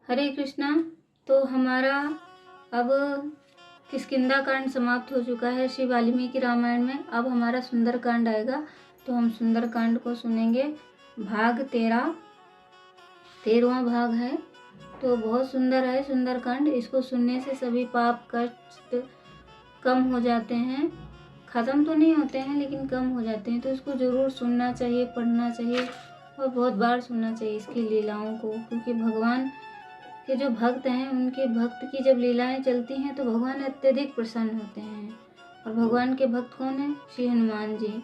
हरे कृष्णा। तो हमारा अब किष्किंधा कांड समाप्त हो चुका है श्री वाल्मीकि रामायण में। अब हमारा सुंदर कांड आएगा, तो हम सुंदर कांड को सुनेंगे। भाग 13वां भाग है, तो बहुत सुंदर है सुंदर कांड। इसको सुनने से सभी पाप कष्ट कम हो जाते हैं। ख़त्म तो नहीं होते हैं लेकिन कम हो जाते हैं। तो इसको ज़रूर सुनना चाहिए, पढ़ना चाहिए और बहुत बार सुनना चाहिए इसकी लीलाओं को, क्योंकि भगवान के जो भक्त हैं उनके भक्त की जब लीलाएं चलती हैं तो भगवान अत्यधिक प्रसन्न होते हैं। और भगवान के भक्त कौन है? श्री हनुमान जी।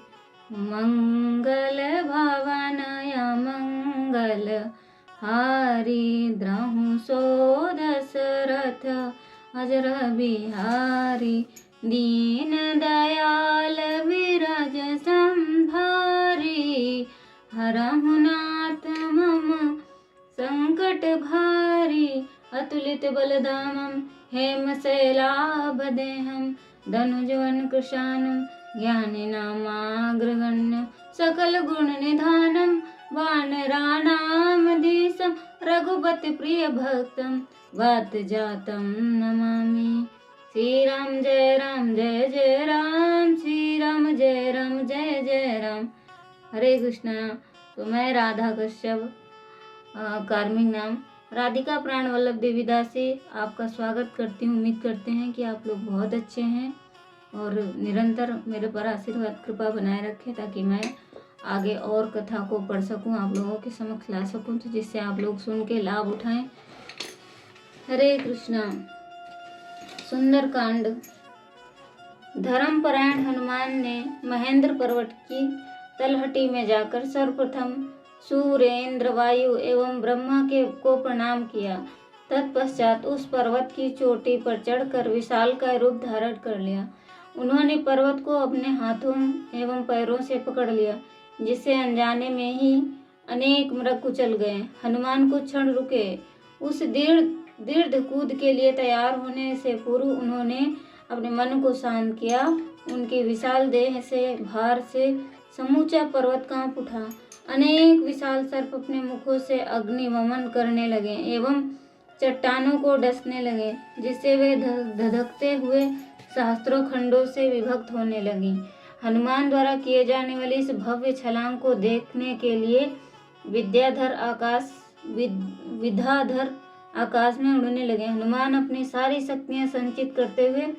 मंगल भवनया मंगल हारी द्रहु सो दशरथ अजर बिहारी दीन दयाल विरज संभारी हरहु नाथ मम संकट भारी अतुलित बलधामम हेम शैलाभदेहम धनुजवन कृशानम ज्ञानिनामाग्रगण्य सकल गुण निधानम वानराणामधीशम रघुपति प्रिय भक्तम वात जातम नमामि। श्री राम जय जय राम, श्री राम जय जय राम। हरे कृष्णा। तो मैं राधा कश्यप, कार्मिक नाम राधिका प्राण वल्लभ देवीदासी, आपका स्वागत करती हूँ। उम्मीद करते हैं कि आप लोग बहुत अच्छे हैं और निरंतर मेरे पर आशीर्वाद कृपा बनाए रखें, ताकि मैं आगे और कथा को पढ़ सकूं, आप लोगों के समक्ष ला सकूं, तो जिससे आप लोग सुन के लाभ उठाएं। हरे कृष्णा। सुंदर कांड। धर्मपरायण हनुमान ने महेंद्र पर्वत की तलहटी में जाकर सर्वप्रथम सूर्य, वायु एवं ब्रह्मा को प्रणाम किया। तत्पश्चात उस पर्वत की चोटी पर चढ़कर विशाल का रूप धारण कर लिया। उन्होंने पर्वत को अपने हाथों एवं पैरों से पकड़ लिया, जिससे अनजाने में ही अनेक मृग कुचल गए। हनुमान कुछ क्षण रुके। उस दीर्घ कूद के लिए तैयार होने से पूर्व उन्होंने अपने मन को शांत किया। उनकी विशाल देह से भार से समूचा पर्वत कांप उठा। अनेक विशाल सर्प अपने मुखों से अग्नि वमन करने लगे एवं चट्टानों को डसने लगे, जिससे वे धधकते हुए सहस्त्रों खंडों से विभक्त होने लगी। हनुमान द्वारा किए जाने वाली इस भव्य छलांग को देखने के लिए विद्याधर आकाश में उड़ने लगे। हनुमान अपनी सारी शक्तियां संचित करते हुए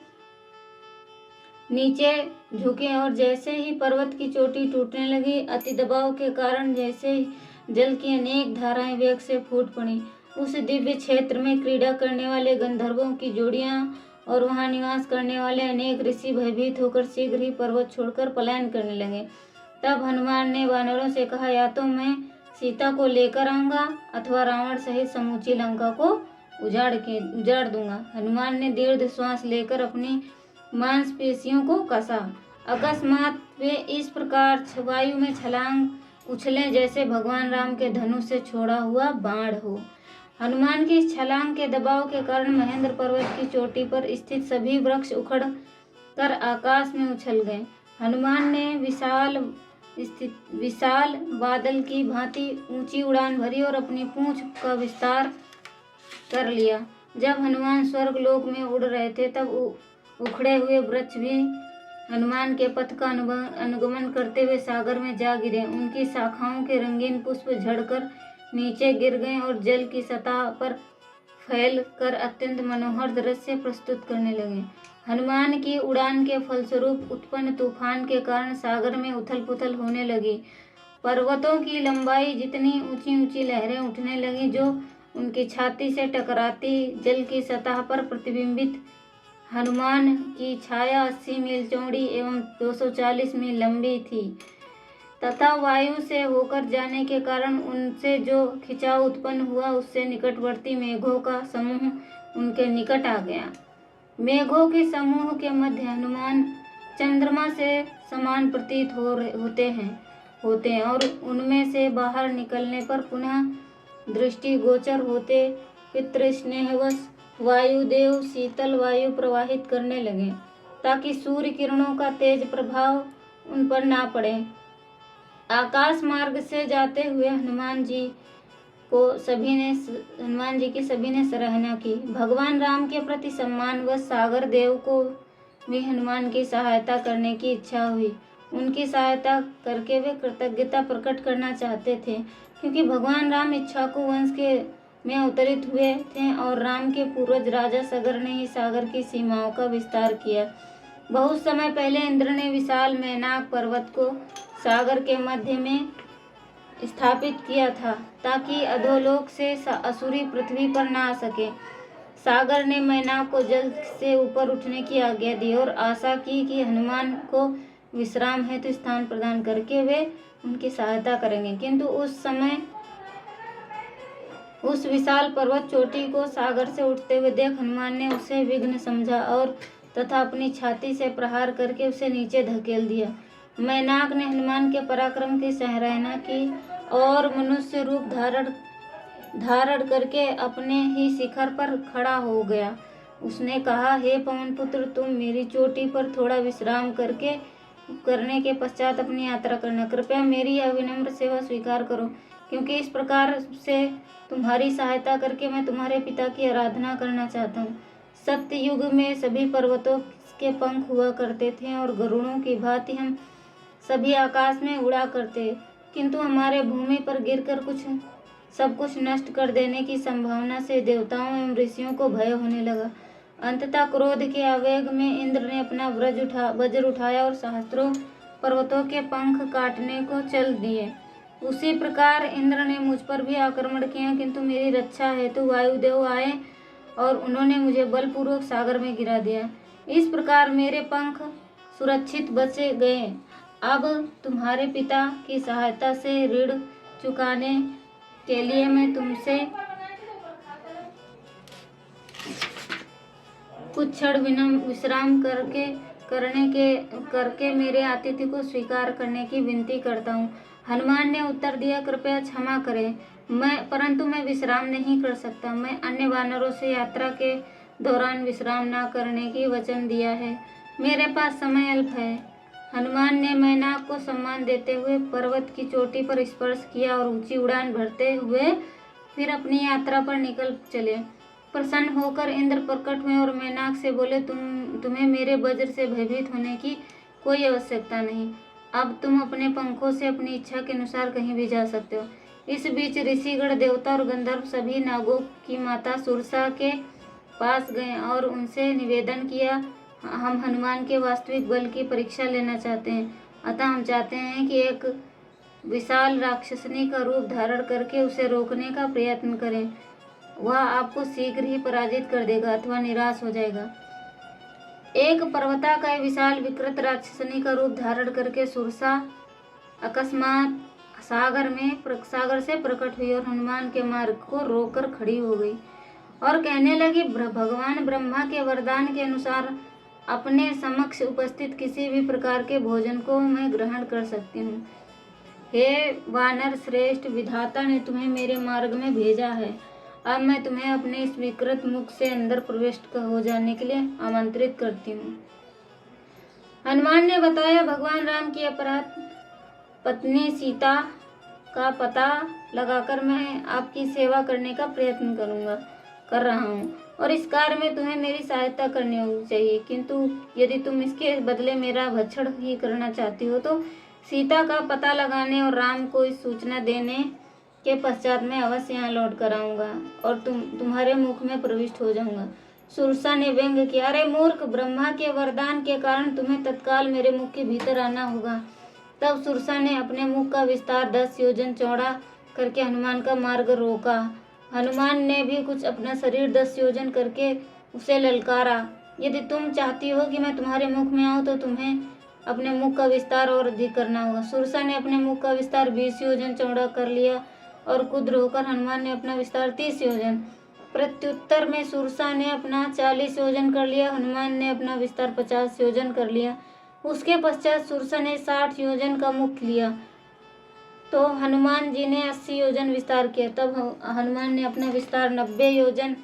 नीचे झुके और जैसे ही पर्वत की चोटी टूटने लगी, अति दबाव के कारण जैसे जल की अनेक धाराएं वेग से फूट पड़ी। उस दिव्य क्षेत्र में क्रीड़ा करने वाले गंधर्वों की जोड़ियां और वहां निवास करने वाले अनेक ऋषि भयभीत होकर शीघ्र ही पर्वत छोड़कर पलायन करने लगे। तब हनुमान ने वानरों से कहा, या तो मैं सीता को लेकर आऊंगा अथवा रावण सहित समूची लंका को उजाड़ दूंगा। हनुमान ने दीर्घ श्वास लेकर अपनी मांसपेशियों को कसा। अकस्मात वे इस प्रकार वायु में छलांग उछले जैसे भगवान राम के धनुष से छोड़ा हुआ बाण हो। हनुमान की इस छलांग के दबाव के कारण महेंद्र पर्वत की चोटी पर स्थित सभी वृक्ष उखड़ कर आकाश में उछल गए। हनुमान ने विशाल बादल की भांति ऊंची उड़ान भरी और अपनी पूंछ का विस्तार कर लिया। जब हनुमान स्वर्ग लोक में उड़ रहे थे, तब उखड़े हुए वृक्ष भी हनुमान के पथ का अनुगमन करते हुए सागर में जा गिरे। उनकी शाखाओं के रंगीन पुष्प झड़कर नीचे गिर गए और जल की सतह पर फैल कर अत्यंत मनोहर दृश्य प्रस्तुत करने लगे। हनुमान की उड़ान के फलस्वरूप उत्पन्न तूफान के कारण सागर में उथल पुथल होने लगी। पर्वतों की लंबाई जितनी ऊंची ऊंची लहरें उठने लगी, जो उनकी छाती से टकराती जल की सतह पर प्रतिबिंबित। हनुमान की छाया 80 मील चौड़ी एवं 240 मील लंबी थी तथा वायु से होकर जाने के कारण उनसे जो खिंचाव उत्पन्न हुआ, उससे निकटवर्ती मेघों का समूह उनके निकट आ गया। मेघों के समूह के मध्य हनुमान चंद्रमा से समान प्रतीत होते हैं और उनमें से बाहर निकलने पर पुनः दृष्टि गोचर होते पितृस्नेहवश वायुदेव शीतल वायु प्रवाहित करने लगे, ताकि सूर्य किरणों का तेज प्रभाव उन पर ना पड़े। आकाश मार्ग से जाते हुए हनुमान जी हनुमान जी की सभी ने सराहना की। भगवान राम के प्रति सम्मान व सागर देव को भी हनुमान की सहायता करने की इच्छा हुई। उनकी सहायता करके वे कृतज्ञता प्रकट करना चाहते थे, क्योंकि भगवान राम इक्ष्वाकु वंश के में अवतरित हुए थे और राम के पूर्वज राजा सगर ने ही सागर की सीमाओं का विस्तार किया। बहुत समय पहले इंद्र ने विशाल मैनाक पर्वत को सागर के मध्य में स्थापित किया था, ताकि अधोलोक से असुरी पृथ्वी पर ना आ सके। सागर ने मैनाक को जल से ऊपर उठने की आज्ञा दी और आशा की कि हनुमान को विश्राम हेतु स्थान प्रदान करके वे उनकी सहायता करेंगे। किंतु उस समय उस विशाल पर्वत चोटी को सागर से उठते हुए देख हनुमान ने उसे विघ्न समझा और तथा अपनी छाती से प्रहार करके उसे नीचे धकेल दिया। मैनाक ने हनुमान के पराक्रम की सराहना की और मनुष्य रूप धारण करके अपने ही शिखर पर खड़ा हो गया। उसने कहा, हे पवन पुत्र, तुम मेरी चोटी पर थोड़ा विश्राम करने के पश्चात अपनी यात्रा करना। कृपया मेरी यह विनम्र सेवा स्वीकार करो, क्योंकि इस प्रकार से तुम्हारी सहायता करके मैं तुम्हारे पिता की आराधना करना चाहता हूँ। सत्य युग में सभी पर्वतों के पंख हुआ करते थे और गरुड़ों की भांति हम सभी आकाश में उड़ा करते, किंतु हमारे भूमि पर गिरकर सब कुछ नष्ट कर देने की संभावना से देवताओं एवं ऋषियों को भय होने लगा। अंततः क्रोध के आवेग में इंद्र ने अपना वज्र उठाया और सहस्त्रों पर्वतों के पंख काटने को चल दिए। उसी प्रकार इंद्र ने मुझ पर भी आक्रमण किया, किंतु मेरी रक्षा हेतु वायुदेव आए और उन्होंने मुझे बलपूर्वक सागर में गिरा दिया। इस प्रकार मेरे पंख सुरक्षित बचे गए। अब तुम्हारे पिता की सहायता से ऋण चुकाने के लिए मैं तुमसे कुछ क्षण विश्राम करके मेरे आतिथ्य को स्वीकार करने की विनती करता हूँ। हनुमान ने उत्तर दिया, कृपया क्षमा करें, परंतु मैं विश्राम नहीं कर सकता। मैं अन्य वानरों से यात्रा के दौरान विश्राम न करने की वचन दिया है। मेरे पास समय अल्प है। हनुमान ने मैनाक को सम्मान देते हुए पर्वत की चोटी पर स्पर्श किया और ऊंची उड़ान भरते हुए फिर अपनी यात्रा पर निकल चले। प्रसन्न होकर इंद्र प्रकट हुए और मैनाक से बोले, तुम्हें मेरे वज्र से भयभीत होने की कोई आवश्यकता नहीं। अब तुम अपने पंखों से अपनी इच्छा के अनुसार कहीं भी जा सकते हो। इस बीच ऋषिगण, देवता और गंधर्व सभी नागों की माता सुरसा के पास गए और उनसे निवेदन किया, हम हनुमान के वास्तविक बल की परीक्षा लेना चाहते हैं, अतः हम चाहते हैं कि एक विशाल राक्षसनी का रूप धारण करके उसे रोकने का प्रयत्न करें। वह आपको शीघ्र ही पराजित कर देगा अथवा निराश हो जाएगा। एक पर्वताकाय विशाल विकृत राक्षसनी का रूप धारण करके सुरसा अकस्मात सागर से प्रकट हुई और हनुमान के मार्ग को रोककर खड़ी हो गई और कहने लगी, भगवान ब्रह्मा के वरदान के अनुसार अपने समक्ष उपस्थित किसी भी प्रकार के भोजन को मैं ग्रहण कर सकती हूँ। हे वानर श्रेष्ठ, विधाता ने तुम्हें मेरे मार्ग में भेजा है। अब मैं तुम्हें अपने इस विकृत मुख से अंदर प्रवेश हो जाने के लिए आमंत्रित करती हूँ। हनुमान ने बताया, भगवान राम की अपराध पत्नी सीता का पता लगाकर मैं आपकी सेवा करने का प्रयत्न कर रहा हूँ और इस कार्य में तुम्हें मेरी सहायता करनी चाहिए, किंतु यदि तुम इसके बदले मेरा भक्षण ही करना चाहती हो तो सीता का पता लगाने और राम को इस सूचना देने के पश्चात मैं अवश्य यहाँ लौट कर आऊँगा और तुम्हारे मुख में प्रविष्ट हो जाऊँगा। सुरसा ने व्यंग किया, अरे मूर्ख, ब्रह्मा के वरदान के कारण तुम्हें तत्काल मेरे मुख के भीतर आना होगा। तब सुरसा ने अपने मुख का विस्तार 10 योजन चौड़ा करके हनुमान का मार्ग रोका। हनुमान ने भी कुछ अपना शरीर 10 योजन करके उसे ललकारा, यदि तुम चाहती हो कि मैं तुम्हारे मुख में आऊँ तो तुम्हें अपने मुख का विस्तार और अधिक करना होगा। सुरसा ने अपने मुख का विस्तार 20 योजन चौड़ा कर लिया और कुद्र होकर हनुमान ने अपना विस्तार 30 योजन। प्रत्युत्तर में सुरसा ने अपना 40 योजन कर लिया, हनुमान ने अपना विस्तार 50 योजन कर लिया। उसके पश्चात सुरसा ने 60 योजन का मुख लिया तो हनुमान जी ने 80 योजन विस्तार किया। तब हनुमान ने अपना विस्तार 90 योजन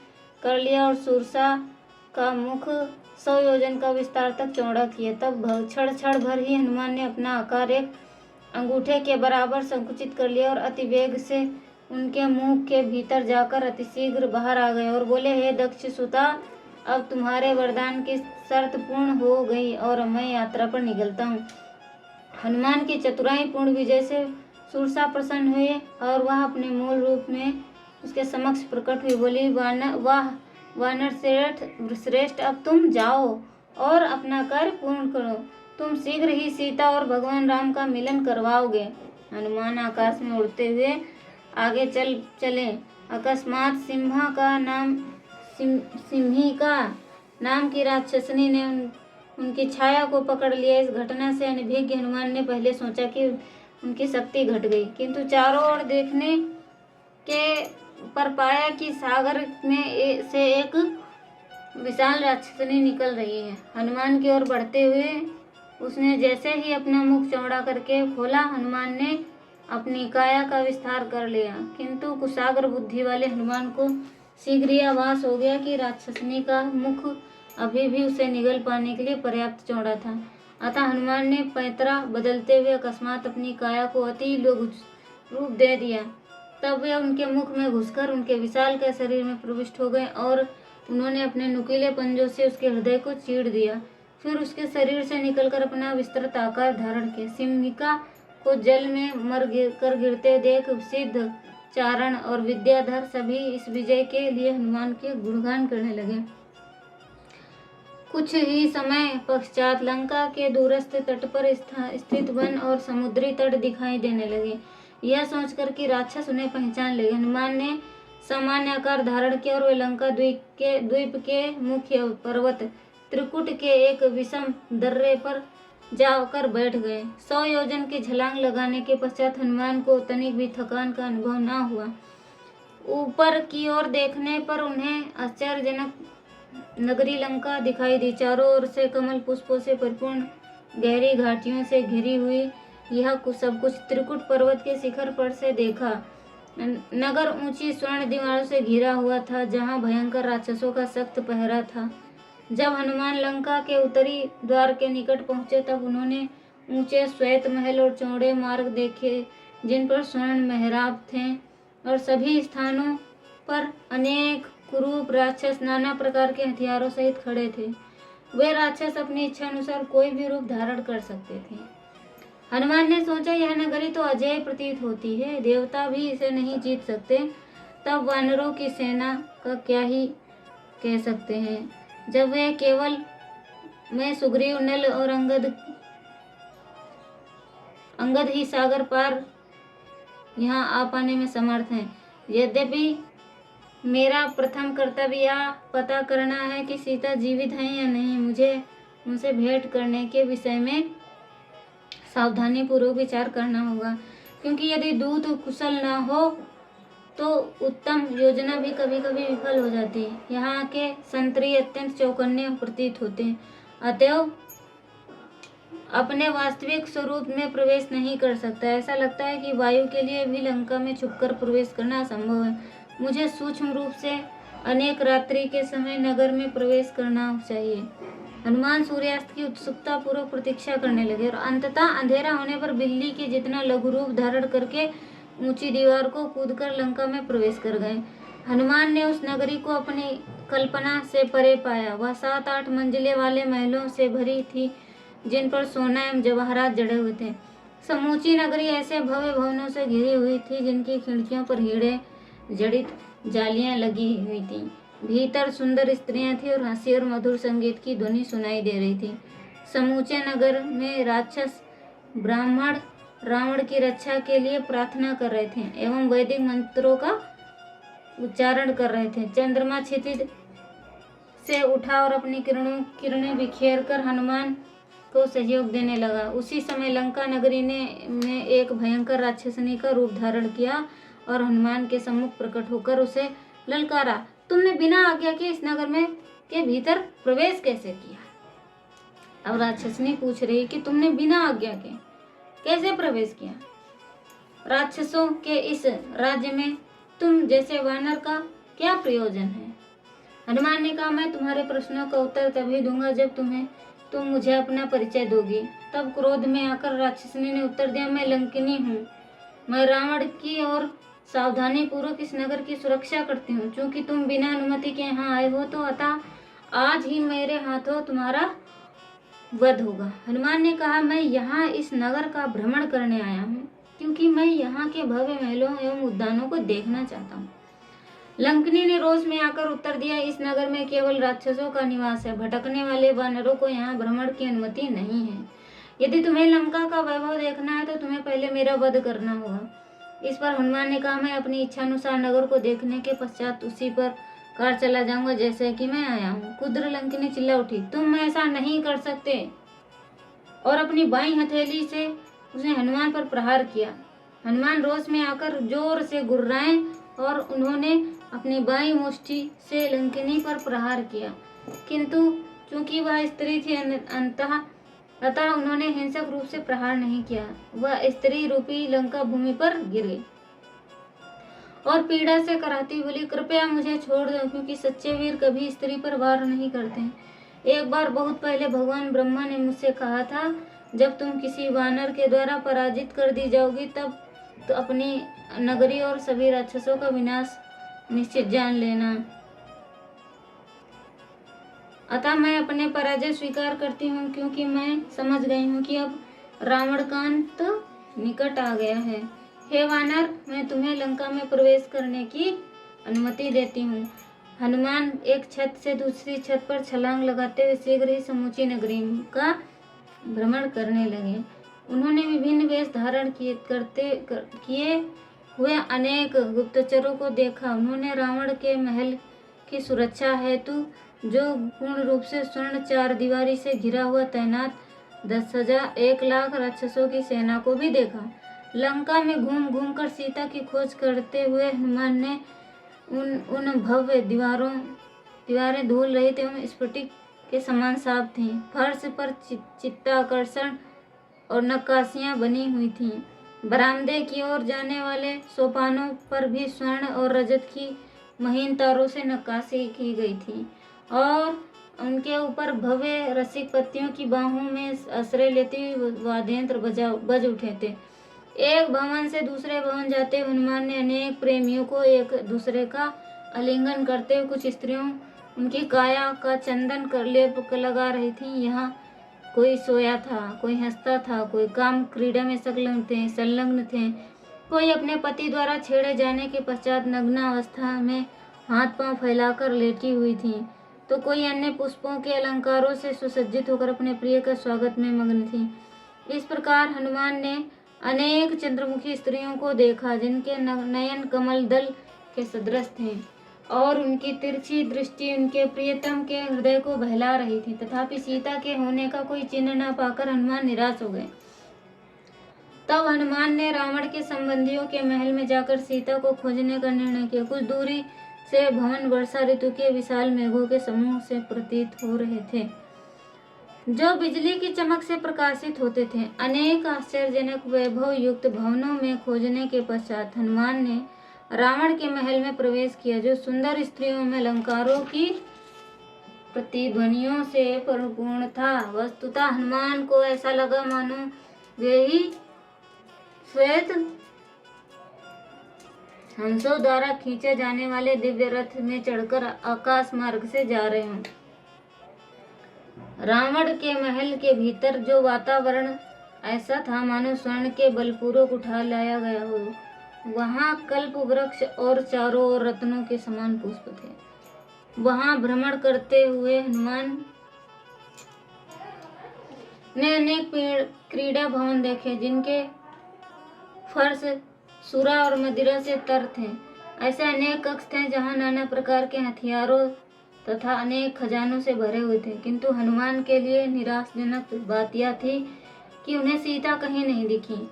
कर लिया और सुरसा का मुख 100 योजन का विस्तार तक चौड़ा किया। तब क्षण भर ही हनुमान ने अपना आकार एक अंगूठे के बराबर संकुचित कर लिया और अति वेग से उनके मुंह के भीतर जाकर अतिशीघ्र बाहर आ गए और बोले, हे दक्ष सुता, अब तुम्हारे वरदान की शर्त पूर्ण हो गई और मैं यात्रा पर निकलता हूँ। हनुमान की चतुराई पूर्ण विजय से सुरसा प्रसन्न हुए और वह अपने मूल रूप में उसके समक्ष प्रकट हुई। बोली, वानर श्रेष्ठ, अब तुम जाओ और अपना कार्य पूर्ण करो। तुम शीघ्र ही सीता और भगवान राम का मिलन करवाओगे। हनुमान आकाश में उड़ते हुए आगे चले। अकस्मात सिंहिका नाम की राक्षसनी ने उनकी छाया को पकड़ लिया। इस घटना से अनभिज्ञ हनुमान ने पहले सोचा कि उनकी शक्ति घट गई, किंतु चारों ओर देखने के पर पाया कि सागर में से एक विशाल राक्षसनी निकल रही है। हनुमान की ओर बढ़ते हुए उसने जैसे ही अपना मुख चौड़ा करके खोला, हनुमान ने अपनी काया का विस्तार कर लिया, किंतु कुशाग्र बुद्धि वाले हनुमान को शीघ्र ही आभास हो गया कि राक्षसनी का मुख अभी भी उसे निगल पाने के लिए पर्याप्त चौड़ा था। अतः हनुमान ने पैतरा बदलते हुए अकस्मात अपनी काया को अति लघु रूप दे दिया। तब वे उनके मुख में घुसकर उनके विशाल शरीर में प्रविष्ट हो गए और उन्होंने अपने नुकीले पंजों से उसके हृदय को चीर दिया। फिर उसके शरीर से निकलकर अपना विस्तृत आकार धारण किया। सिंहिका को जल में मर गिरते देख सिद्ध, चारण और विद्याधर सभी इस विजय के लिए हनुमान के गुणगान करने लगे। कुछ ही समय पश्चात लंका के दूरस्थ तट पर स्थित वन और समुद्री तट दिखाई देने लगे। यह सोचकर कि राक्षस उन्हें पहचान लेंगे, हनुमान ने सामान्य आकार धारण किया और वे लंका द्वीप के मुख्य पर्वत त्रिकुट के एक विषम दर्रे पर जाकर बैठ गए। 100 योजन की छलांग लगाने के पश्चात हनुमान को तनिक भी थकान का अनुभव न हुआ। ऊपर की ओर देखने पर उन्हें आश्चर्यजनक नगरी लंका दिखाई दी। चारों ओर से कमल पुष्पों से परिपूर्ण गहरी घाटियों से घिरी हुई यह सब कुछ त्रिकुट पर्वत के शिखर पर से देखा। नगर ऊंची स्वर्ण दीवारों से घिरा हुआ था, जहां भयंकर राक्षसों का सख्त पहरा था। जब हनुमान लंका के उत्तरी द्वार के निकट पहुंचे, तब उन्होंने ऊंचे श्वेत महल और चौड़े मार्ग देखे, जिन पर स्वर्ण मेहराब थे और सभी स्थानों पर अनेक कुरूप राक्षस नाना प्रकार के हथियारों सहित खड़े थे। वे राक्षस अपनी इच्छा अनुसार कोई भी रूप धारण कर सकते थे। हनुमान ने सोचा, यह नगरी तो अजय प्रतीत होती है, देवता भी इसे नहीं जीत सकते, तब वानरों की सेना का क्या ही कह सकते हैं, जब वे केवल मैं सुग्रीव, नल और अंगद ही सागर पार यहाँ आ पाने में समर्थ हैं। यद्यपि मेरा प्रथम कर्तव्य यह पता करना है कि सीता जीवित हैं या नहीं। मुझे उनसे भेंट करने के विषय में सावधानी पूर्वक विचार करना होगा, क्योंकि यदि दूत कुशल न हो तो उत्तम योजना भी कभी कभी विफल हो जाती है। यहाँ के संतरी अत्यंत चौकन्ने प्रतीत होते हैं, अतएव अपने वास्तविक स्वरूप में प्रवेश नहीं कर सकता। ऐसा लगता है कि वायु के लिए भी लंका में छुपकर प्रवेश करना असंभव है। मुझे सूक्ष्म रूप से अनेक रात्रि के समय नगर में प्रवेश करना चाहिए। हनुमान सूर्यास्त की उत्सुकता पूर्वक प्रतीक्षा करने लगे और अंततः अंधेरा होने पर बिल्ली के जितना लघु रूप धारण करके ऊंची दीवार को कूदकर लंका में प्रवेश कर गए। हनुमान ने उस नगरी को अपनी कल्पना से परे पाया। वह 7-8 मंजिले वाले महलों से भरी थी, जिन पर सोना एवं जवाहरात जड़े हुए थे। समूची नगरी ऐसे भव्य भवनों से घिरी हुई थी, जिनकी खिड़कियों पर हीरे जड़ित जालियां लगी हुई थी। भीतर सुंदर स्त्रियां थी और हंसी और मधुर संगीत की ध्वनि सुनाई दे रही थी। समूचे नगर में राक्षस ब्राह्मण रावण की रक्षा के लिए प्रार्थना कर रहे थे एवं वैदिक मंत्रों का उच्चारण कर रहे थे। चंद्रमा क्षितिज से उठा और अपनी किरणें बिखेर कर हनुमान को सहयोग देने लगा। उसी समय लंका नगरी ने एक भयंकर राक्षसनी का रूप धारण किया और हनुमान के सम्मुख प्रकट होकर उसे ललकारा, तुमने बिना आज्ञा के इस नगर में के भीतर प्रवेश कैसे किया? अब राक्षसनी पूछ रही कि तुमने बिना आज्ञा के कैसे प्रवेश किया? राक्षसों के इस राज्य में तुम जैसे वानर का क्या प्रयोजन है? हनुमान ने कहा, मैं तुम्हारे प्रश्नों का उत्तर तभी दूंगा जब तुम मुझे अपना परिचय दोगी। तब क्रोध में आकर राक्षसनी ने उत्तर दिया, मैं लंकिनी हूँ। मैं रावण की और सावधानी पूर्वक इस नगर की सुरक्षा करती हूँ। चूंकि तुम बिना अनुमति के यहाँ आए हो तो अतः आज ही मेरे हाथों तुम्हारा वध होगा। हनुमान ने कहा, मैं यहाँ इस नगर का भ्रमण करने आया हूँ, क्योंकि मैं यहाँ के भव्य महलों एवं उद्यानों को देखना चाहता हूँ। लंकिनी ने रोष में आकर उत्तर दिया, इस नगर में केवल राक्षसों का निवास है, भटकने वाले वानरों को यहाँ भ्रमण की अनुमति नहीं है। यदि तुम्हें लंका का वैभव देखना है तो तुम्हें पहले मेरा वध करना होगा। इस पर हनुमान ने कहा, मैं अपनी इच्छा अनुसार नगर को देखने के पश्चात उसी पर कार चला जाऊंगा जैसे कि मैं आया हूँ। कुद्र लंकिनी चिल्ला उठी, तुम ऐसा नहीं कर सकते, और अपनी बाईं हथेली से उसने हनुमान पर प्रहार किया। हनुमान रोष में आकर जोर से गुर्राए और उन्होंने अपनी बाईं मुष्टि से लंकिनी पर प्रहार किया, किंतु चूंकि वह स्त्री थी अतः उन्होंने हिंसक रूप से प्रहार नहीं किया। वह स्त्री रूपी लंका भूमि पर गिरे और पीड़ा से कराहती बोली, कृपया मुझे छोड़ दो, क्योंकि सच्चे वीर कभी स्त्री पर वार नहीं करते। एक बार बहुत पहले भगवान ब्रह्मा ने मुझसे कहा था, जब तुम किसी वानर के द्वारा पराजित कर दी जाओगी तब तो अपनी नगरी और सभी राक्षसों का विनाश निश्चित जान लेना। अतः मैं अपने पराजय स्वीकार करती हूँ, क्योंकि मैं समझ गई हूँ कि अब रावणकांत निकट आ गया है। हे वानर, मैं तुम्हें लंका में प्रवेश करने की अनुमति देती हूँ। हनुमान एक छत से दूसरी छत पर छलांग लगाते हुए शीघ्र ही समूची नगरी का भ्रमण करने लगे। उन्होंने विभिन्न वेश धारण किए हुए अनेक गुप्तचरों को देखा। उन्होंने रावण के महल की सुरक्षा हेतु जो पूर्ण रूप से स्वर्ण चार दीवारी से घिरा हुआ तैनात 1,लाख राक्षसों की सेना को भी देखा। लंका में घूम घूम कर सीता की खोज करते हुए हनुमान ने उन भव्य दीवारें धूल रहित एवं स्फटिक के समान साफ थीं। फर्श पर चित्ताकर्षण और नक्काशियां बनी हुई थीं। बरामदे की ओर जाने वाले सोपानों पर भी स्वर्ण और रजत की महीन तारों से नक्काशी की गई थी और उनके ऊपर भव्य रसिक पत्तियों की बाहों में आश्रय लेते हुए वाद्ययंत्र बज उठे थे। एक भवन से दूसरे भवन जाते हनुमान ने अनेक प्रेमियों को एक दूसरे का आलिंगन करते हुए, कुछ स्त्रियों उनकी काया का चंदन कर लेप लगा रही थीं। यहाँ कोई सोया था, कोई हंसता था, कोई काम क्रीड़ा में संलग्न थे, कोई अपने पति द्वारा छेड़े जाने के पश्चात नग्नावस्था में हाथ पांव फैलाकर लेटी हुई थी, तो कोई अन्य पुष्पों के अलंकारों से सुसज्जित होकर अपने प्रिय का स्वागत में मग्न थी। इस प्रकार हनुमान ने अनेक चंद्रमुखी स्त्रियों को देखा, जिनके नयन कमल दल के सदृश थे और उनकी तिरछी दृष्टि उनके प्रियतम के हृदय को बहला रही थी। तथापि सीता के होने का कोई चिन्ह न पाकर हनुमान निराश हो गए। तब हनुमान ने रावण के संबंधियों के महल में जाकर सीता को खोजने का निर्णय किया। कुछ दूरी से भवन वर्षा ऋतु के विशाल मेघों के समूह से प्रतीत हो रहे थे, जो बिजली की चमक से प्रकाशित होते थे। अनेक आश्चर्यजनक वैभव युक्त भवनों में खोजने के पश्चात हनुमान ने रावण के महल में प्रवेश किया, जो सुंदर स्त्रियों में अलंकारों की प्रतिध्वनियों से परिपूर्ण था। वस्तुतः हनुमान को ऐसा लगा मानो वे ही श्वेत हंसों द्वारा खींचे जाने वाले दिव्य रथ में चढ़कर आकाश मार्ग से जा रहे हों। रावण के महल के भीतर जो वातावरण ऐसा था मानो स्वर्ण के बलपूर्वक उठा लाया गया हो। वहाँ कल्प वृक्ष और चारों ओर रत्नों के समान पुष्प थे। वहाँ भ्रमण करते हुए हनुमान ने अनेक क्रीड़ा भवन देखे, जिनके फर्श सूरा और मदिरा से तर थे। ऐसे अनेक कक्ष थे जहाँ नाना प्रकार के हथियारों तथा अनेक खजानों से भरे हुए थे, किंतु हनुमान के लिए निराशजनक बात यह थी कि उन्हें सीता कहीं नहीं दिखी।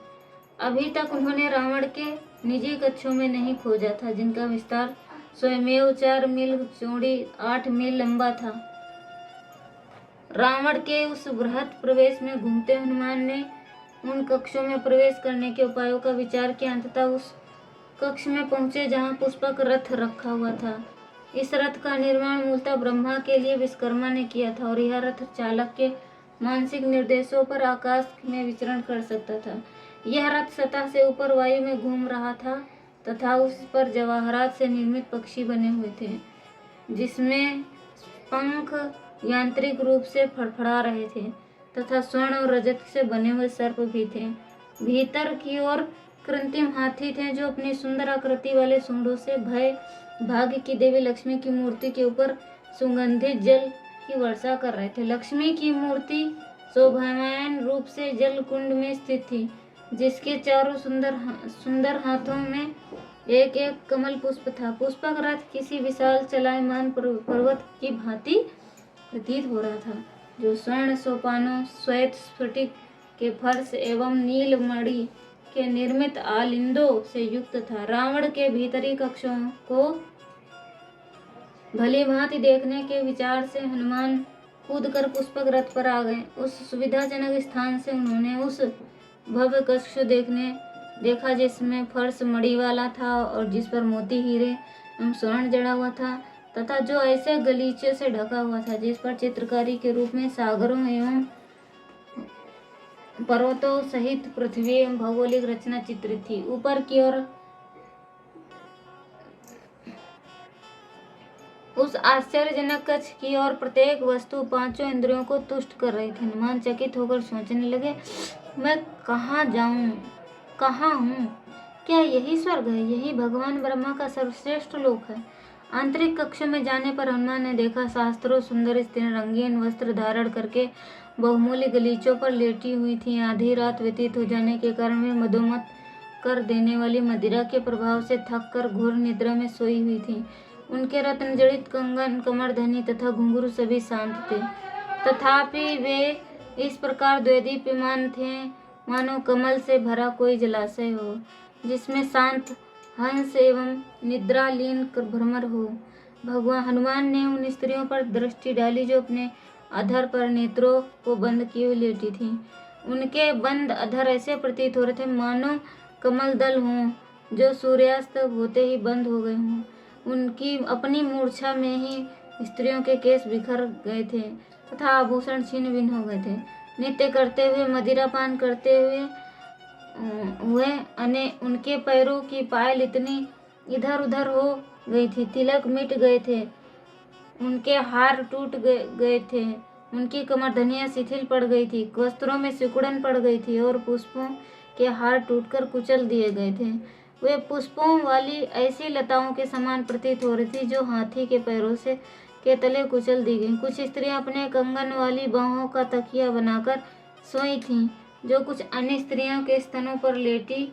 अभी तक उन्होंने रावण के निजी कक्षों में नहीं खोजा था, जिनका विस्तार स्वयमेव 4 मील चौड़ी 8 मील लंबा था। रावण के उस बृहत् प्रवेश में घूमते हनुमान ने उन कक्षों में प्रवेश करने के उपायों का विचार किया। अंततः उस कक्ष में पहुंचे जहां पुष्पक रथ रखा हुआ था। इस रथ का निर्माण मूलतः ब्रह्मा के लिए विश्वकर्मा ने किया था और यह रथ चालक के मानसिक निर्देशों पर आकाश में विचरण कर सकता था। यह रथ सतह से ऊपर वायु में घूम रहा था तथा उस पर जवाहरात से निर्मित पक्षी बने हुए थे, जिसमें पंख यांत्रिक रूप से फड़फड़ा रहे थे तथा स्वर्ण और रजत से बने हुए सर्प भी थे। भीतर की ओर कृत्रिम हाथी थे जो अपनी सुंदर आकृति वाले सूंडों से भाग्य की देवी लक्ष्मी की मूर्ति के ऊपर सुगंधित जल की वर्षा कर रहे थे। लक्ष्मी की मूर्ति शोभायमान रूप से जल कुंड में स्थित थी, जिसके चारों सुंदर हाथों में एक एक कमल पुष्प था। पुष्पक रथ किसी विशाल चलायमान पर्वत की भांति प्रतीत हो रहा था, जो स्वर्ण सोपानों, श्वेत स्फटिक के फर्श एवं नील मणि के निर्मित आलिंदों से युक्त था। रावण के भीतरी कक्षों को भली भांति देखने के विचार से हनुमान कूद कर पुष्पक रथ पर आ गए। उस सुविधाजनक स्थान से उन्होंने उस भव्य कक्ष को देखा जिसमें फर्श मणि वाला था और जिस पर मोती, हीरे एवं स्वर्ण जड़ा हुआ था, तथा जो ऐसे गलीचे से ढका हुआ था जिस पर चित्रकारी के रूप में सागरों एवं पर्वतों सहित पृथ्वी एवं भौगोलिक रचना चित्रित थी। ऊपर की ओर उस आश्चर्यजनक कक्ष की ओर प्रत्येक वस्तु पांचों इंद्रियों को तुष्ट कर रही थी। हनुमान चकित होकर सोचने लगे, मैं कहाँ जाऊं, कहाँ हूँ? क्या यही स्वर्ग है? यही भगवान ब्रह्मा का सर्वश्रेष्ठ लोक है? आंतरिक कक्ष में जाने पर हनुमान ने देखा शास्त्रों सुंदर स्त्रियां रंगीन वस्त्र धारण करके बहुमूल्य गलीचों पर लेटी हुई थी। आधी रात व्यतीत हो जाने के कारण वे मदोमत कर देने वाली मदिरा के प्रभाव से थक कर घोर निद्रा में सोई हुई थी। उनके रत्न जड़ित कंगन, कमरधनी तथा घुंघरू सभी शांत थे, तथापि वे इस प्रकार द्वैदीप्यमान थे मानो कमल से भरा कोई जलाशय हो, जिसमें शांत हंस एवं निद्रालीन भ्रमर हो। भगवान हनुमान ने उन स्त्रियों पर दृष्टि डाली जो अपने अधर पर नेत्रों को बंद किए हुए लेटी थीं। उनके बंद अधर ऐसे प्रतीत हो रहे थे मानो कमल दल हों जो सूर्यास्त होते ही बंद हो गए हों। उनकी अपनी मूर्छा में ही स्त्रियों के केश बिखर गए थे तथा आभूषण छिन्न भिन्न हो गए थे। नृत्य करते हुए, मदिरा पान करते हुए उनके पैरों की पायल इतनी इधर उधर हो गई थी, तिलक मिट गए थे, उनके हार टूट गए थे, उनकी कमरधनियां शिथिल पड़ गई थी, वस्त्रों में सिकुड़न पड़ गई थी और पुष्पों के हार टूटकर कुचल दिए गए थे। वे पुष्पों वाली ऐसी लताओं के समान प्रतीत हो रही थी जो हाथी के पैरों से के तले कुचल दी गई। कुछ स्त्रियां अपने कंगन वाली बाहों का तकिया बनाकर सोई थीं, जो कुछ अन्य स्त्रियों के स्तनों पर लेटी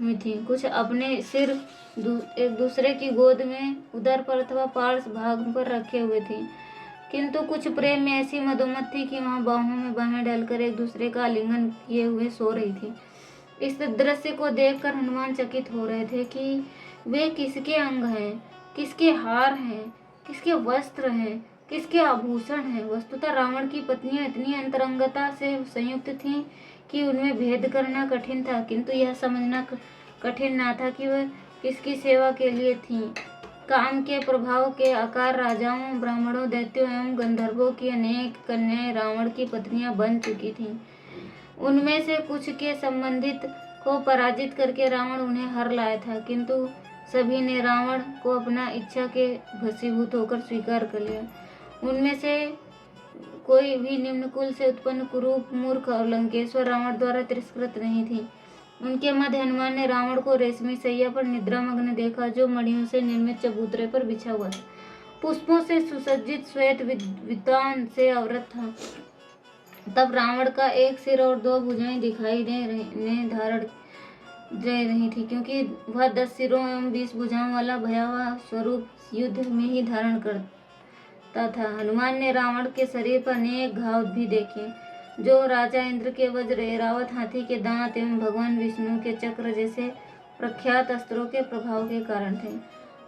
हुई थीं। कुछ अपने सिर एक दूसरे की गोद में उदर पर अथवा पार्श्व भाग पर रखे हुए थी, किंतु कुछ प्रेम में ऐसी मदोमत थी कि वहां बाहों में बाहें डालकर एक दूसरे का आलिंगन किए हुए सो रही थी। इस दृश्य को देखकर हनुमान चकित हो रहे थे कि वे किसके अंग हैं, किसके हार हैं, किसके वस्त्र हैं, किसके आभूषण हैं। वस्तुतः रावण की पत्नियां इतनी अंतरंगता से संयुक्त थीं कि उनमें भेद करना कठिन था, किंतु यह समझना कठिन ना था कि वह किसकी सेवा के लिए थीं। काम के प्रभाव के आकार राजाओं, ब्राह्मणों, दैत्यों एवं गंधर्वों की अनेक कन्याएं रावण की पत्नियां बन चुकी थीं। उनमें से कुछ के संबंधित को पराजित करके रावण उन्हें हर लाया था, किंतु सभी ने रावण को अपना इच्छा के भस्मीभूत होकर स्वीकार कर लिया। उनमें से कोई भी निम्न कुल से उत्पन्न कुरूप, मूर्ख और लंकेश्वर रावण द्वारा तिरस्कृत नहीं थी। उनके मध्य हनुमान ने रावण को रेशमी सैया पर निद्रामग्न देखा, जो मणियों से निर्मित चबूतरे पर बिछा हुआ था, पुष्पों से सुसज्जित श्वेत वितान से आवृत था। तब रावण का एक सिर और 2 भुजाएं दिखाई धारण दे रही थी, क्योंकि वह 10 सिरों एवं 20 भुजाओं वाला भयावह स्वरूप युद्ध में ही धारण करता था। हनुमान ने रावण के शरीर पर अनेक घाव भी देखे, जो राजा इंद्र के वज्र, ऐरावत हाथी के दांत एवं भगवान विष्णु के चक्र जैसे प्रख्यात अस्त्रों के प्रभाव के कारण थे।